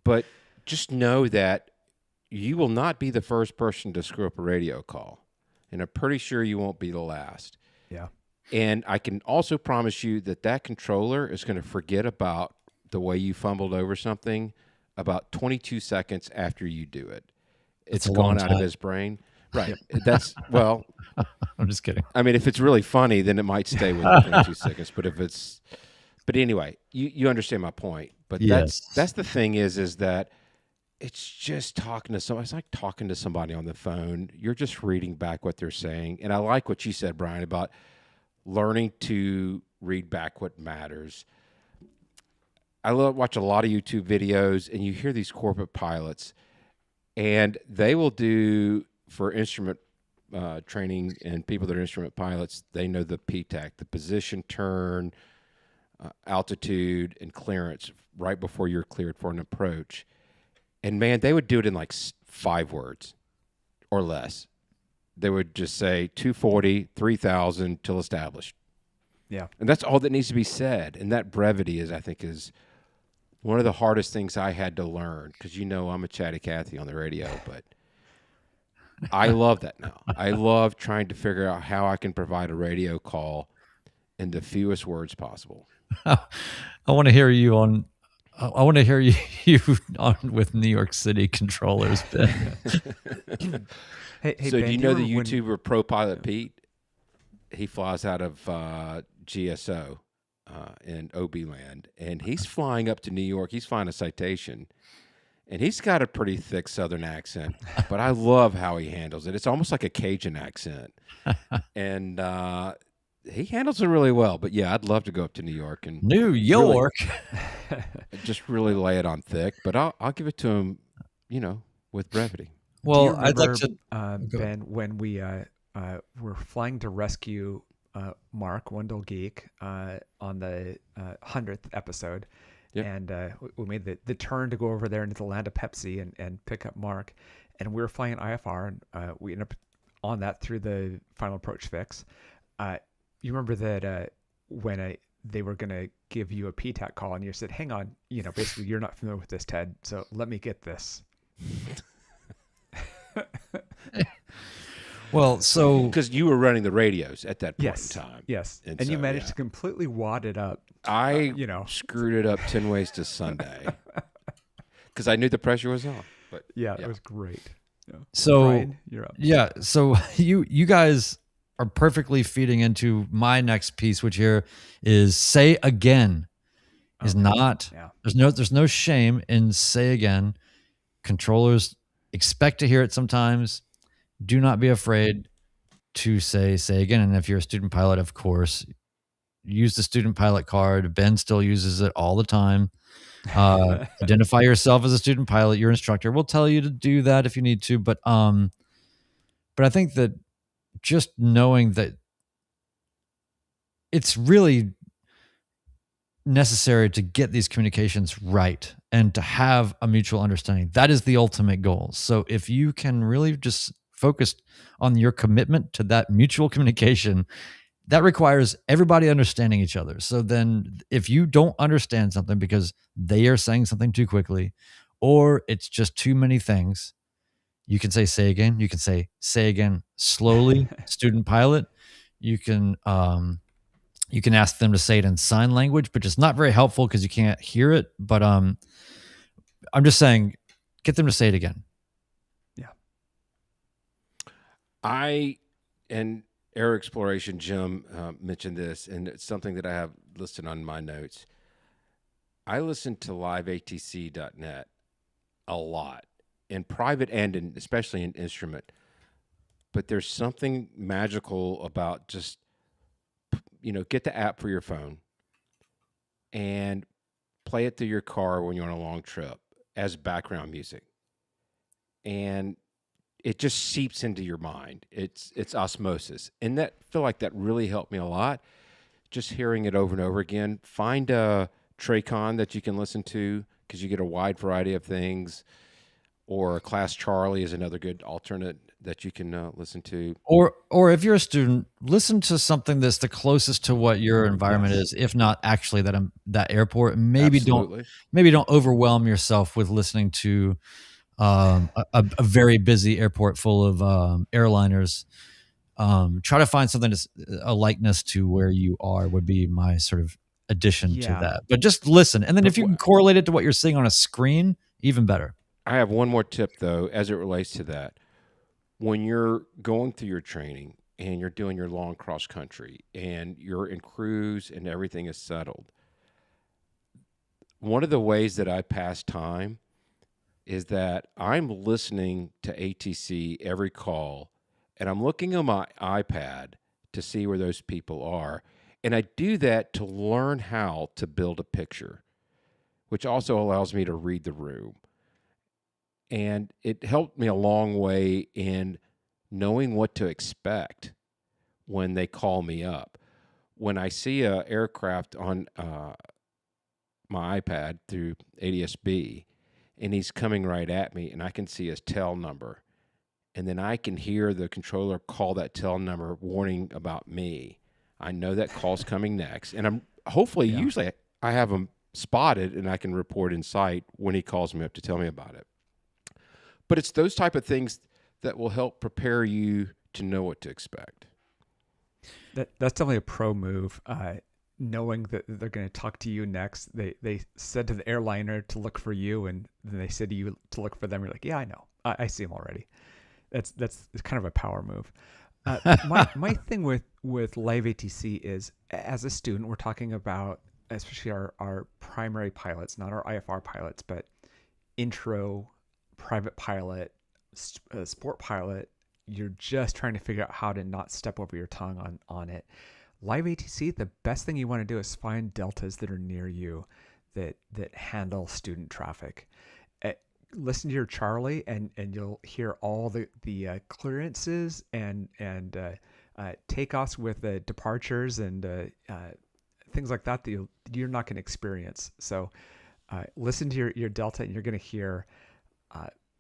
But just know that you will not be the first person to screw up a radio call, and I'm pretty sure you won't be the last. Yeah. And I can also promise you that controller is going to forget about the way you fumbled over something about 22 seconds after you do it. It's gone out of his brain. Right. That's, well, I'm just kidding. I mean, if it's really funny, then it might stay within 22 seconds. But anyway, you understand my point. But that's the thing is that it's just talking to somebody. It's like talking to somebody on the phone. You're just reading back what they're saying. And I like what you said, Brian, about learning to read back what matters. I watch a lot of YouTube videos, and you hear these corporate pilots, and they will do, for instrument training and people that are instrument pilots, they know the PTAC, the position, turn, altitude, and clearance right before you're cleared for an approach. And man, they would do it in like 5 words or less. They would just say 240, 3,000 till established. Yeah. And that's all that needs to be said. And that brevity is, I think, is one of the hardest things I had to learn, because I'm a chatty Cathy on the radio, but I love that now. I love trying to figure out how I can provide a radio call in the fewest words possible. I want to hear you on. I want to hear you on with New York City controllers, Ben. Hey, So Ben, do you know the remember when- YouTuber Pro Pilot Pete? He flies out of GSO in OB land, and he's flying up to New York. He's flying a Citation, and he's got a pretty thick Southern accent, but I love how he handles it. It's almost like a Cajun accent, and he handles it really well. But yeah, I'd love to go up to New York and New York. just really lay it on thick. But I'll give it to him, with brevity. Well, Do you I'd like remember, to. Ben, when we were flying to rescue Mark Wendell Geek on the 100th episode, Yep. and we made the turn to go over there into the land of Pepsi and pick up Mark, and we were flying IFR, and we ended up on that through the final approach fix. You remember that when they were going to give you a PTAC call, and you said, hang on, basically you're not familiar with this, Ted, so let me get this. Well, so Because you were running the radios at that point Yes. in time. Yes. And And you so, managed yeah. to completely wad it up. I you screwed it up 10 ways to Sunday because I knew the pressure was on. But Yeah, Yeah. it was great. Yeah. So- Brian, you're up. yeah, so you guys are perfectly feeding into my next piece, which here is say again. Is Okay. not Yeah. there's no shame in say again. Controllers expect to hear it sometimes. Do not be afraid to say again. And if you're a student pilot, of course, use the student pilot card. Ben still uses it all the time. Identify yourself as a student pilot. Your instructor will tell you to do that if you need to. But I think that just knowing that it's really necessary to get these communications right and to have a mutual understanding. That is the ultimate goal. So if you can really just focus on your commitment to that mutual communication, that requires everybody understanding each other. So then if you don't understand something because they are saying something too quickly, or it's just too many things, you can say again. You can say again slowly, student pilot. You can ask them to say it in sign language, but it's not very helpful because you can't hear it. But I'm just saying, get them to say it again. And Air Exploration, Jim mentioned this, and it's something that I have listed on my notes. I listen to liveatc.net a lot, in private and especially in instrument. But there's something magical about just, get the app for your phone and play it through your car when you're on a long trip as background music. And it just seeps into your mind. It's osmosis. And I feel like that really helped me a lot. Just hearing it over and over again. Find a Tracon that you can listen to because you get a wide variety of things. Or Class Charlie is another good alternate that you can listen to. Or if you're a student, listen to something that's the closest to what your environment is, if not actually that airport. Maybe Absolutely. don't overwhelm yourself with listening to a very busy airport full of airliners. Try to find something that's a likeness to where you are would be my sort of addition to Yeah. that. But just listen. And then But if you can correlate it to what you're seeing on a screen, even better. I have one more tip, though, as it relates to that. When you're going through your training and you're doing your long cross country and you're in cruise and everything is settled, one of the ways that I pass time is that I'm listening to ATC every call, and I'm looking on my iPad to see where those people are. And I do that to learn how to build a picture, which also allows me to read the room. And it helped me a long way in knowing what to expect when they call me up. When I see a aircraft on my iPad through ADSB, and he's coming right at me, and I can see his tail number. And then I can hear the controller call that tail number warning about me. I know that call's coming next. And I'm hopefully, Yeah. usually I have him spotted and I can report in sight when he calls me up to tell me about it. But it's those type of things that will help prepare you to know what to expect. That's definitely a pro move. Knowing that they're going to talk to you next, they said to the airliner to look for you, and then they said to you to look for them. You're like, yeah, I know, I see them already. That's kind of a power move. My thing with live ATC is, as a student, we're talking about especially our primary pilots, not our IFR pilots, but intro, private pilot, sport pilot. You're just trying to figure out how to not step over your tongue on it. Live ATC, the best thing you want to do is find deltas that are near you that handle student traffic. Listen to your Charlie, and you'll hear all the clearances and takeoffs with departures and things like that you're not going to experience. So listen to your delta, and you're going to hear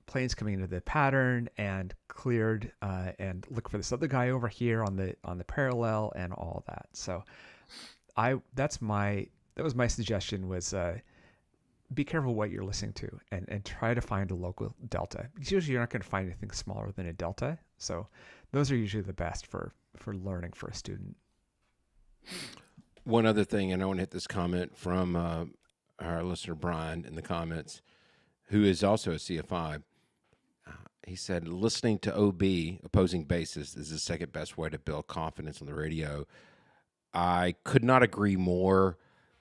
planes coming into the pattern and cleared, and look for this other guy over here on the parallel and all that. So that was my suggestion, was be careful what you're listening to, and try to find a local delta, because usually you're not going to find anything smaller than a delta. So those are usually the best for learning for a student. One other thing, and I want to hit this comment from our listener Brian in the comments, who is also a CFI. He said, listening to OB, opposing bases, is the second best way to build confidence on the radio. I could not agree more.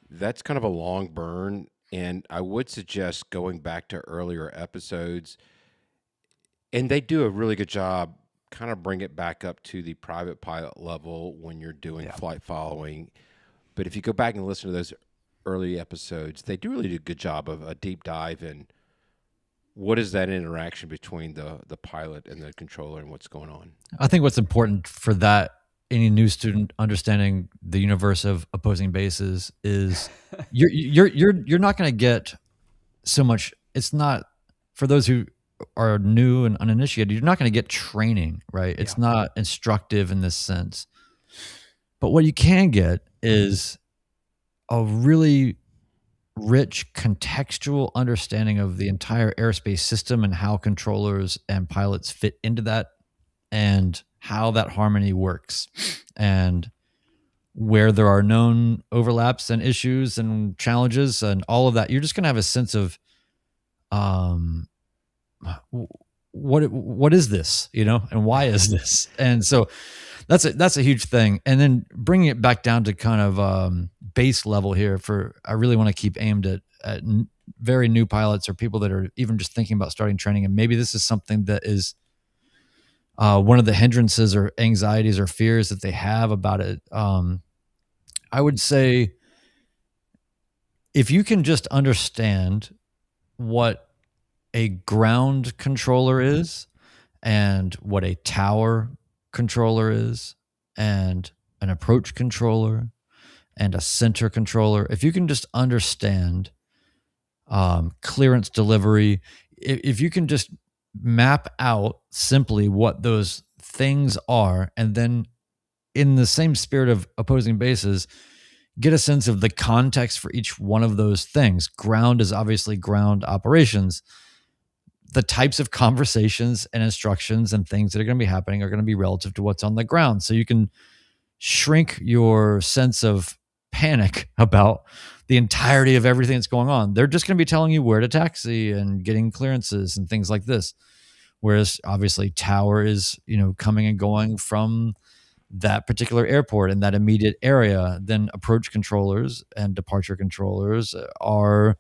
That's kind of a long burn, and I would suggest going back to earlier episodes. And they do a really good job, kind of bring it back up to the private pilot level when you're doing flight following. But if you go back and listen to those early episodes, they do really do a good job of a deep dive in what is that interaction between the pilot and the controller and what's going on. I think what's important for that, any new student understanding the universe of opposing bases, is you're not going to get so much. It's not, for those who are new and uninitiated, you're not going to get training, right? It's not instructive in this sense. But what you can get is a really rich contextual understanding of the entire airspace system and how controllers and pilots fit into that, and how that harmony works, and where there are known overlaps and issues and challenges and all of that. You're just going to have a sense of what is this, and why is this? And so that's a huge thing. And then bringing it back down to kind of base level here, I really want to keep aimed at very new pilots or people that are even just thinking about starting training. And maybe this is something that is one of the hindrances or anxieties or fears that they have about it. I would say, if you can just understand what a ground controller is, and what a tower controller is, and an approach controller, and a center controller, if you can just understand clearance delivery, if you can just map out simply what those things are, and then in the same spirit of opposing bases, get a sense of the context for each one of those things. Ground is obviously ground operations. The types of conversations and instructions and things that are going to be happening are going to be relative to what's on the ground. So you can shrink your sense of panic about the entirety of everything that's going on. They're just going to be telling you where to taxi and getting clearances and things like this. Whereas obviously tower is, coming and going from that particular airport in that immediate area. Then approach controllers and departure controllers are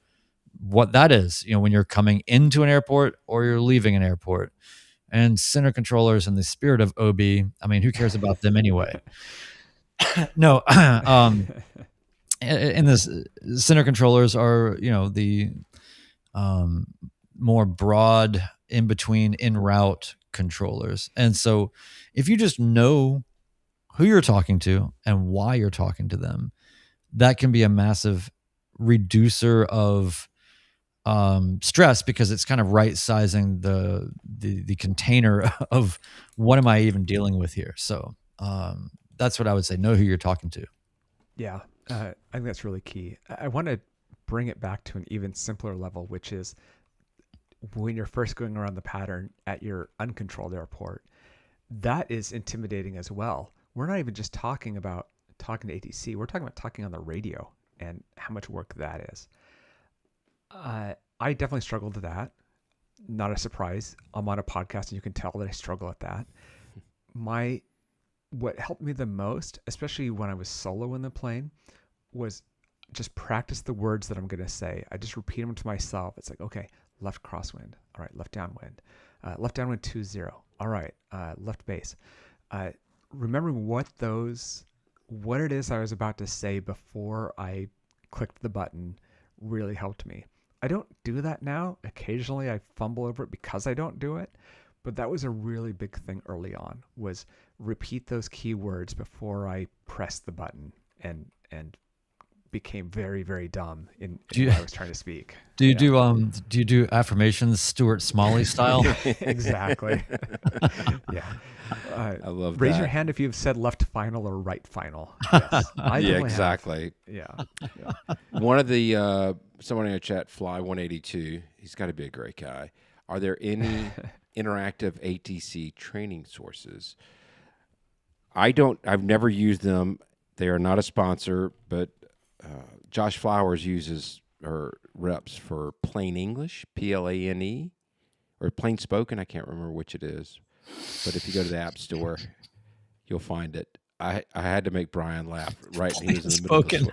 what that is, when you're coming into an airport or you're leaving an airport. And center controllers, in the spirit of OB, I mean, who cares about them anyway? No, and this center controllers are, the more broad, in between, en route controllers. And so if you just know who you're talking to and why you're talking to them, that can be a massive reducer of stress because it's kind of right sizing the container of what am I even dealing with here. So that's what I would say. Know who you're talking to. Yeah, I think that's really key. I want to bring it back to an even simpler level, which is when you're first going around the pattern at your uncontrolled airport. That is intimidating as well. We're not even just talking about talking to ATC. We're talking about talking on the radio and how much work that is. I definitely struggled with that. Not a surprise. I'm on a podcast and you can tell that I struggle at that. What helped me the most, especially when I was solo in the plane, was just practice the words that I'm going to say. I just repeat them to myself. It's like, okay, left crosswind. All right, left downwind. Left downwind 20. All right, left base. Remembering what it is I was about to say before I clicked the button really helped me. I don't do that now. Occasionally I fumble over it because I don't do it. But that was a really big thing early on, was repeat those keywords before I pressed the button and became very, very dumb in what I was trying to speak. Do you do affirmations Stuart Smalley style? Exactly. Yeah. I love that. Raise your hand if you've said left final or right final. Yes, yeah, exactly. Yeah. One of the someone in our chat, Fly182, he's got to be a great guy. Are there any interactive ATC training sources? I've never used them. They are not a sponsor, but Josh Flowers uses or reps for Plain English, PLANE, or Plain Spoken. I can't remember which it is. But if you go to the App Store, you'll find it. I had to make Brian laugh. Right, he was in the middle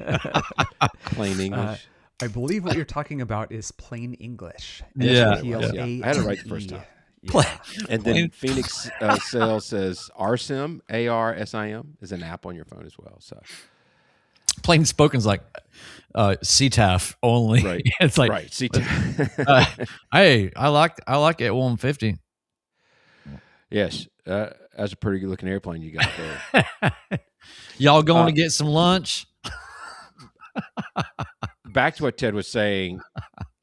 of the Plain English. I believe what you're talking about is Plain English. Yeah. I had it right the first time. Yeah. And then Phoenix Sales says RSIM, ARSIM, is an app on your phone as well. So Plain spoken's like CTAF only. Right. It's like right, CTAF. Hey, I like it at 150. Yes, that's a pretty good looking airplane you got there. Y'all going to get some lunch? Back to what Ted was saying,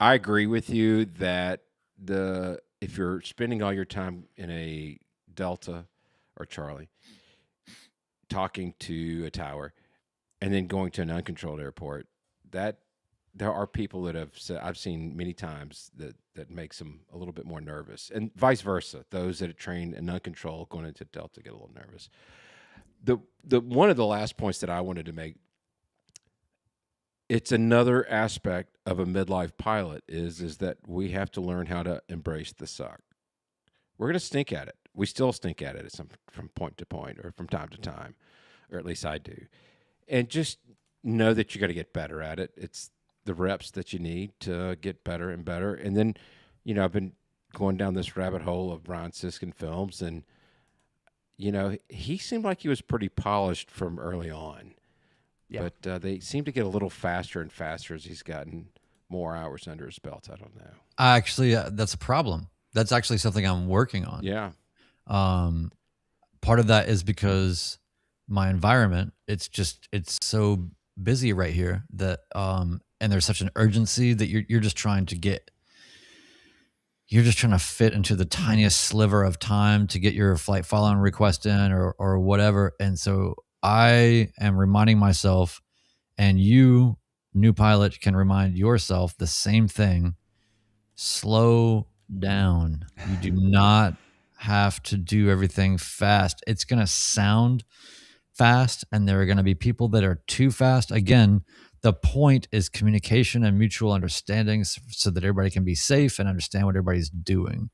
I agree with you that if you're spending all your time in a Delta or Charlie talking to a tower and then going to an uncontrolled airport, that there are people that have said, I've seen many times that makes them a little bit more nervous, and vice versa. Those that are trained in uncontrolled going into Delta get a little nervous. The one of the last points that I wanted to make, it's another aspect of a midlife pilot is that we have to learn how to embrace the suck. We're going to stink at it. We still stink at it from point to point or from time to time, or at least I do. And just know that you got to get better at it. It's the reps that you need to get better and better. And then, I've been going down this rabbit hole of Brian Siskin films, and, he seemed like he was pretty polished from early on. Yeah. But they seem to get a little faster and faster as he's gotten more hours under his belt. I don't know. Actually, that's a problem. That's actually something I'm working on. Yeah. Part of that is because my environment, it's so busy right here that, and there's such an urgency that you're just trying to fit into the tiniest sliver of time to get your flight follow-on request in or whatever. And so I am reminding myself, and you, new pilot, can remind yourself the same thing. Slow down. You do not have to do everything fast. It's going to sound fast, and there are going to be people that are too fast. Again, the point is communication and mutual understanding so that everybody can be safe and understand what everybody's doing.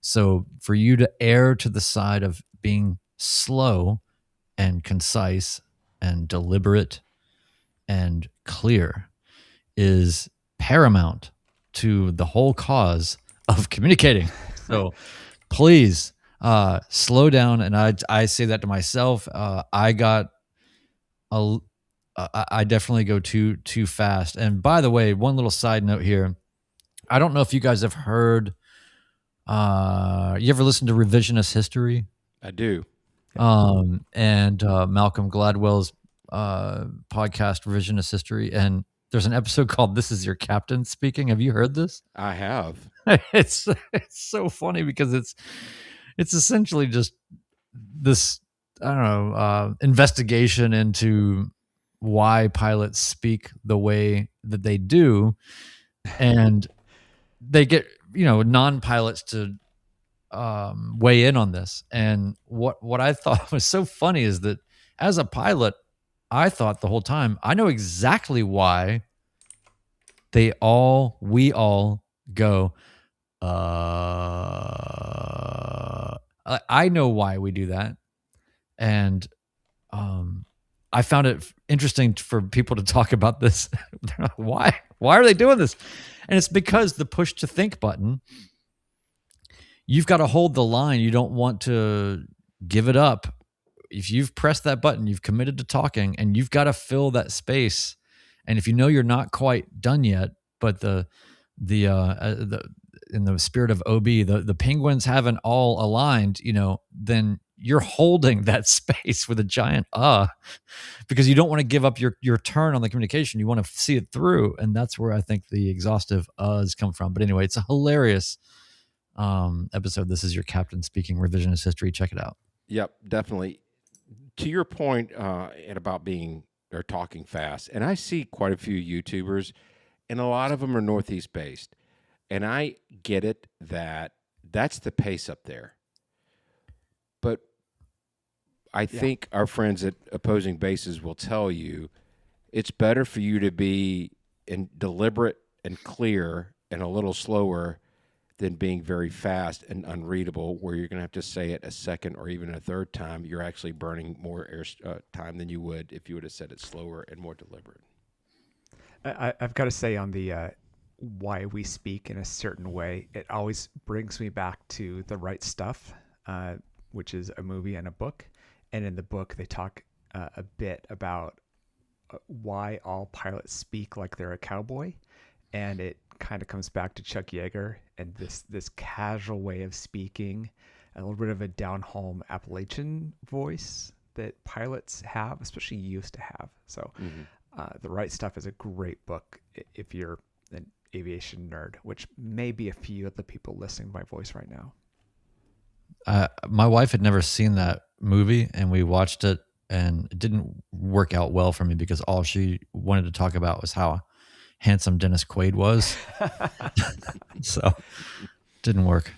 So for you to err to the side of being slow and concise and deliberate and clear is paramount to the whole cause of communicating. So please slow down. And I say that to myself. I definitely go too fast. And by the way, one little side note here. I don't know if you guys have heard, you ever listen to Revisionist History? I do. And Malcolm Gladwell's podcast, Revisionist History. And There's an episode called "This Is Your Captain Speaking." Have you heard this? I have. it's so funny because it's essentially just this, I don't know, investigation into why pilots speak the way that they do, and they get non-pilots to weigh in on this. And what I thought was so funny is that as a pilot, I thought the whole time I know exactly why we all go. I know why we do that, and I found it interesting for people to talk about this. Why are they doing this? And it's because the push to think button, you've got to hold the line. You don't want to give it up. If you've pressed that button, you've committed to talking, and you've got to fill that space. And if you know you're not quite done yet, but the in the spirit of OB, the penguins haven't all aligned, then you're holding that space with a giant because you don't want to give up your turn on the communication. You want to see it through, and that's where I think the exhaustive uhs come from. But anyway, it's a hilarious episode. This is your captain speaking, revisionist history. Check it out. Yep, definitely. To your point, and about being or talking fast, and I see quite a few YouTubers, and a lot of them are Northeast based, and I get it that that's the pace up there. But I think our friends at Opposing Bases will tell you it's better for you to be deliberate and clear and a little slower than being very fast and unreadable, where you're going to have to say it a second or even a third time. You're actually burning more air time than you would if you would have said it slower and more deliberate. I've got to say, on the why we speak in a certain way, it always brings me back to The Right Stuff, which is a movie and a book. And in the book, they talk a bit about why all pilots speak like they're a cowboy. And it kind of comes back to Chuck Yeager and this casual way of speaking, a little bit of a down-home Appalachian voice that pilots have, especially used to have. So The Right Stuff is a great book if you're an aviation nerd, which may be a few of the people listening to my voice right now. My wife had never seen that movie, and we watched it, and it didn't work out well for me because all she wanted to talk about was how handsome Dennis Quaid was. So didn't work.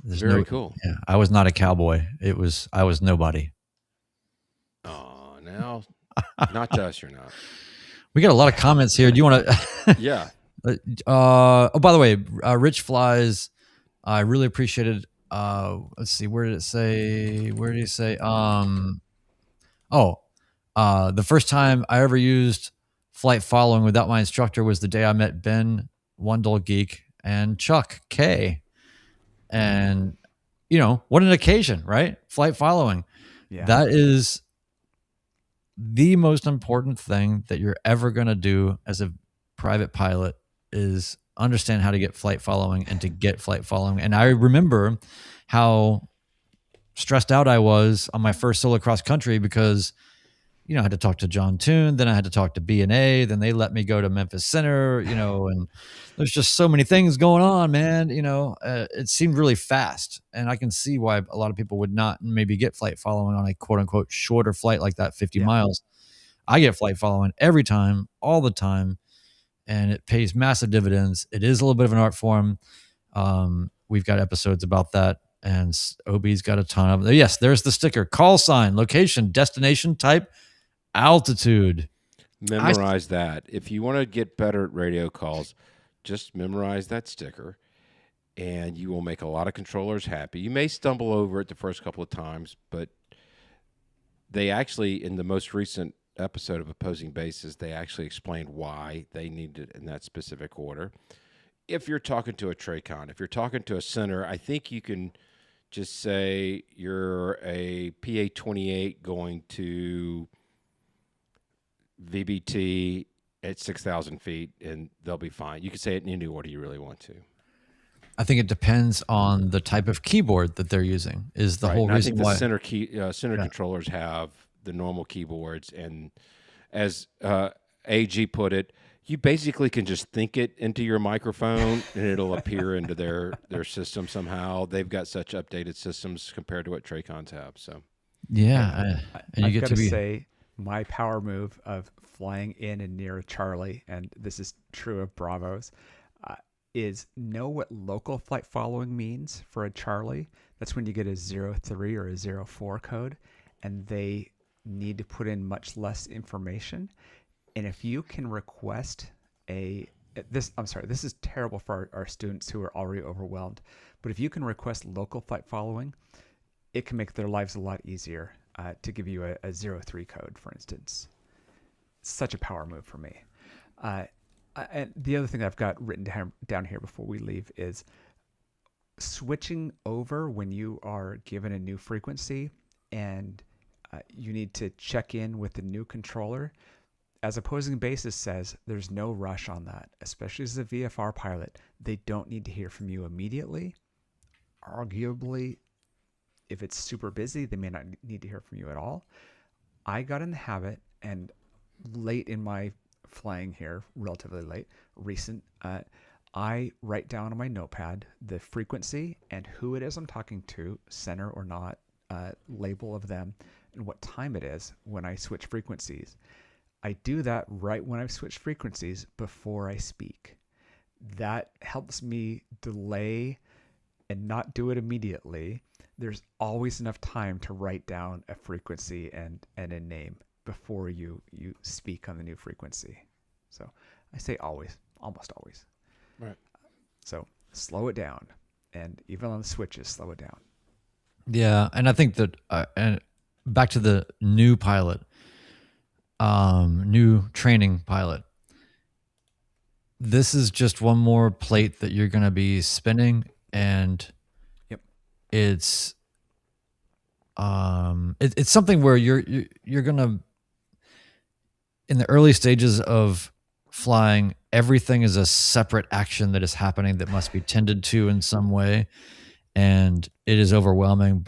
Very cool. Yeah, I was not a cowboy. I was nobody. Oh, now, not to us, you're not. We got a lot of comments here. Do you want to? Yeah. Oh, by the way, Rich Flies, I really appreciated. Let's see, where did it say? Where did he say? The first time I ever used flight following without my instructor was the day I met Ben Wundle Geek and Chuck K. And what an occasion, right? Flight following. Yeah. That is the most important thing that you're ever going to do as a private pilot, is understand how to get flight following and to get flight following. And I remember how stressed out I was on my first solo cross country because, I had to talk to John Toon, then I had to talk to B&A, then they let me go to Memphis Center, and there's just so many things going on, man. It seemed really fast, and I can see why a lot of people would not maybe get flight following on a quote unquote shorter flight like that, 50 miles. I get flight following every time, all the time, and it pays massive dividends. It is a little bit of an art form. We've got episodes about that, and OB's got a ton of them. Yes, there's the sticker: call sign, location, destination, type, altitude. Memorize that. If you want to get better at radio calls, just memorize that sticker, and you will make a lot of controllers happy. You may stumble over it the first couple of times, but they actually, in the most recent episode of Opposing Bases, they actually explained why they needed it in that specific order. If you're talking to a TRACON, if you're talking to a center, I think you can just say you're a PA-28 going to VBT at 6,000 feet, and they'll be fine. You can say it in any order you really want to. I think it depends on the type of keyboard that they're using. Is the whole reason why I think the center controllers have the normal keyboards, and as AG put it, you basically can just think it into your microphone and it'll appear into their system somehow. They've got such updated systems compared to what Tracons have. So Yeah, and you I've get got to to be. say, my power move of flying in and near a Charlie, and this is true of Bravos, is know what local flight following means for a Charlie. That's when you get a 03 or a 04 code, and they need to put in much less information. And if you can request I'm sorry, this is terrible for our students who are already overwhelmed, but if you can request local flight following, it can make their lives a lot easier to give you a 03 code, for instance. Such a power move for me. And the other thing I've got written down here before we leave is switching over when you are given a new frequency and you need to check in with the new controller. As opposing basis says, there's no rush on that, especially as a VFR pilot. They don't need to hear from you immediately. Arguably, if it's super busy, they may not need to hear from you at all. I got in the habit, and late in my flying here, relatively late, recent, I write down on my notepad the frequency and who it is I'm talking to, center or not, label of them, and what time it is when I switch frequencies. I do that right when I've switched frequencies before I speak. That helps me delay and not do it immediately. There's always enough time to write down a frequency and a name before you speak on the new frequency. So I say always, almost always. right. So slow it down. And even on the switches, slow it down. Yeah, and I think that, and back to the new pilot, new training pilot. This is just one more plate that you're going to be spinning, and Yep. it's it's something where you're going to, in the early stages of flying, everything is a separate action that is happening that must be tended to in some way, and it is overwhelming,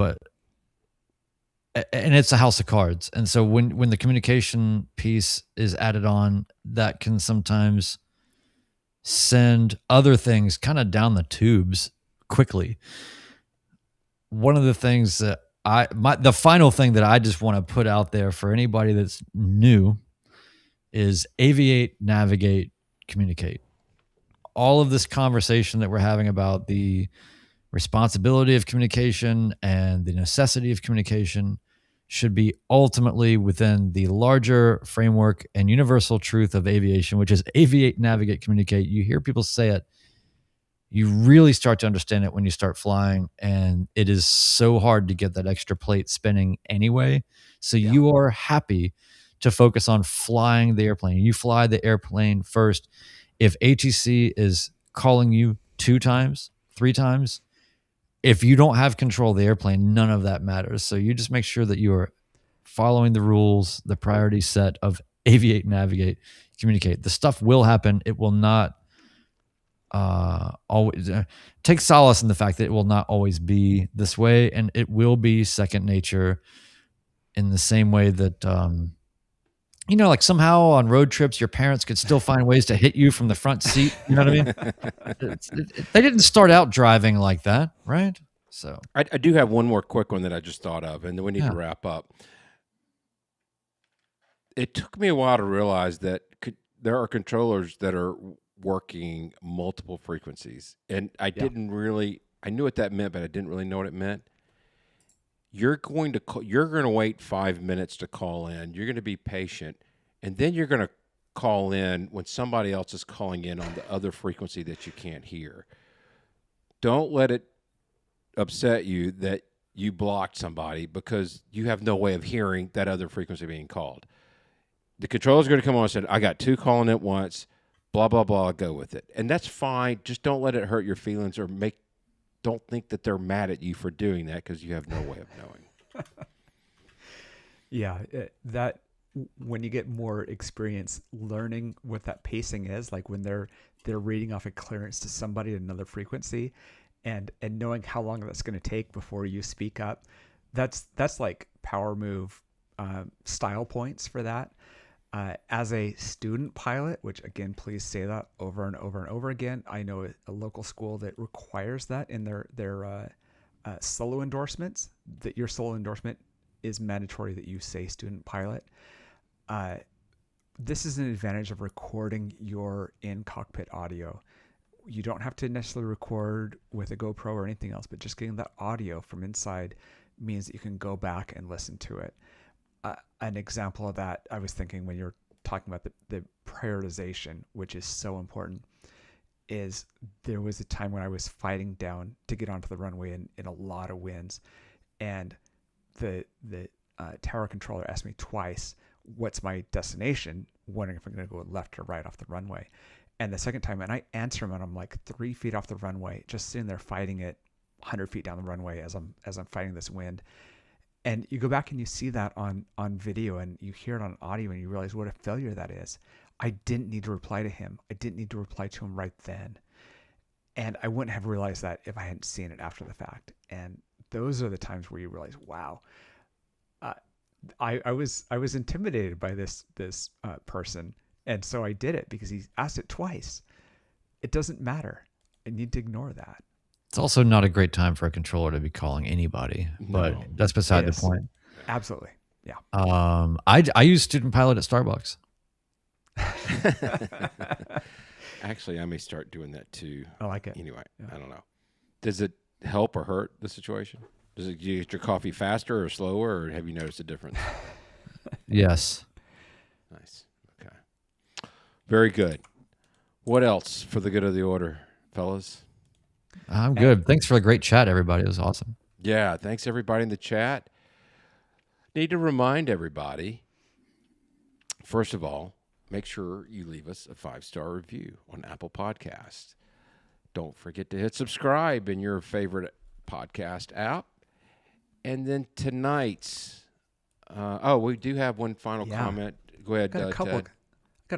and it's a house of cards. And so when the communication piece is added on, that can sometimes send other things kind of down the tubes quickly. One of the things that the final thing that I just want to put out there for anybody that's new is aviate, navigate, communicate. All of this conversation that we're having about the responsibility of communication and the necessity of communication should be ultimately within the larger framework and universal truth of aviation, which is aviate, navigate, communicate. You hear people say it. You really start to understand it when you start flying, and it is so hard to get that extra plate spinning anyway. So you are happy to focus on flying the airplane. You fly the airplane first. If ATC is calling you 2 times, 3 times, if you don't have control of the airplane, none of that matters. So you just make sure that you are following the rules, the priority set of aviate, navigate, communicate. The stuff will happen. It will not always take solace in the fact that it will not always be this way, and it will be second nature in the same way that like somehow on road trips your parents could still find ways to hit you from the front seat. You know what I mean? They didn't start out driving like that, right? So I do have one more quick one that I just thought of, and then we need to wrap up. It took me a while to realize that there are controllers that are working multiple frequencies, and I knew what that meant, but I didn't really know what it meant. You're going to wait 5 minutes to call in. You're going to be patient, and then you're going to call in when somebody else is calling in on the other frequency that you can't hear. Don't let it upset you that you blocked somebody because you have no way of hearing that other frequency being called. The controller's going to come on and say, I got 2 calling at once, blah, blah, blah, go with it. And that's fine. Just don't let it hurt your feelings or don't think that they're mad at you for doing that because you have no way of knowing. Yeah, that when you get more experience learning what that pacing is, like when they're reading off a clearance to somebody at another frequency, and knowing how long that's going to take before you speak up, that's like power move style points for that. As a student pilot, which again, please say that over and over and over again. I know a local school that requires that in their solo endorsements, that your solo endorsement is mandatory that you say student pilot. This is an advantage of recording your in-cockpit audio. You don't have to necessarily record with a GoPro or anything else, but just getting that audio from inside means that you can go back and listen to it. An example of that, I was thinking when you're talking about the prioritization, which is so important, is there was a time when I was fighting down to get onto the runway in a lot of winds, and the tower controller asked me twice, what's my destination, wondering if I'm going to go left or right off the runway. And the second time, and I answer him, and I'm like 3 feet off the runway, just sitting there fighting it 100 feet down the runway as I'm fighting this wind. And you go back and you see that on video, and you hear it on audio, and you realize what a failure that is. I didn't need to reply to him. I didn't need to reply to him right then. And I wouldn't have realized that if I hadn't seen it after the fact. And those are the times where you realize, wow, I was intimidated by this person. And so I did it because he asked it twice. It doesn't matter. I need to ignore that. It's also not a great time for a controller to be calling anybody, but that's beside the point. Absolutely. Yeah. I use student pilot at Starbucks. Actually, I may start doing that too. I like it. Anyway, yeah. I don't know. Does it help or hurt the situation? Does it get your coffee faster or slower, or have you noticed a difference? Yes. Nice. Okay. Very good. What else for the good of the order, fellas? I'm good. Thanks for the great chat, everybody. It was awesome. Yeah, thanks everybody in the chat. Need to remind everybody, first of all, make sure you leave us a 5-star review on Apple Podcasts. Don't forget to hit subscribe in your favorite podcast app. And then tonight's, we do have one final comment. Go ahead, Ted. Got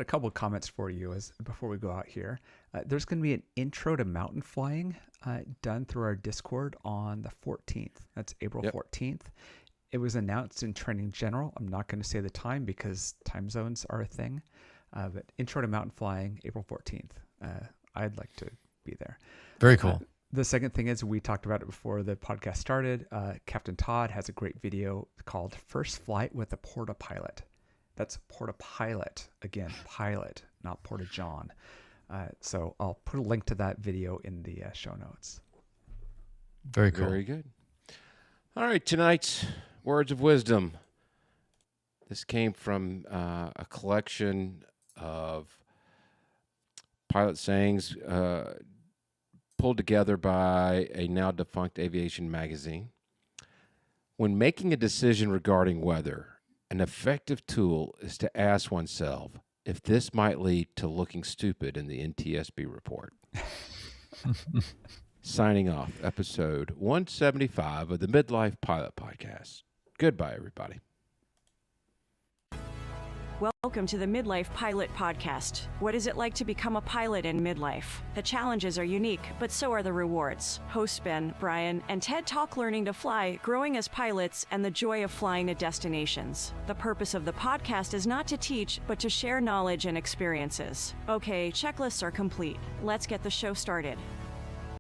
a couple of comments for you before we go out here. There's going to be an intro to mountain flying done through our Discord on the 14th. That's April 14th. It was announced in Training General. I'm not going to say the time because time zones are a thing. But intro to mountain flying, April 14th. I'd like to be there. Very cool. The second thing is, we talked about it before the podcast started. Captain Todd has a great video called First Flight with a Porta Pilot. That's Porta Pilot. Again, pilot, not Porta John. So I'll put a link to that video in the show notes. Very cool. Very good. All right, tonight's words of wisdom. This came from a collection of pilot sayings pulled together by a now defunct aviation magazine. When making a decision regarding weather, an effective tool is to ask oneself if this might lead to looking stupid in the NTSB report. Signing off, episode 175 of the Midlife Pilot Podcast. Goodbye, everybody. Welcome to the Midlife Pilot Podcast. What is it like to become a pilot in midlife? The challenges are unique, but so are the rewards. Hosts Ben, Brian, and Ted talk learning to fly, growing as pilots, and the joy of flying to destinations. The purpose of the podcast is not to teach, but to share knowledge and experiences. Okay, checklists are complete. Let's get the show started.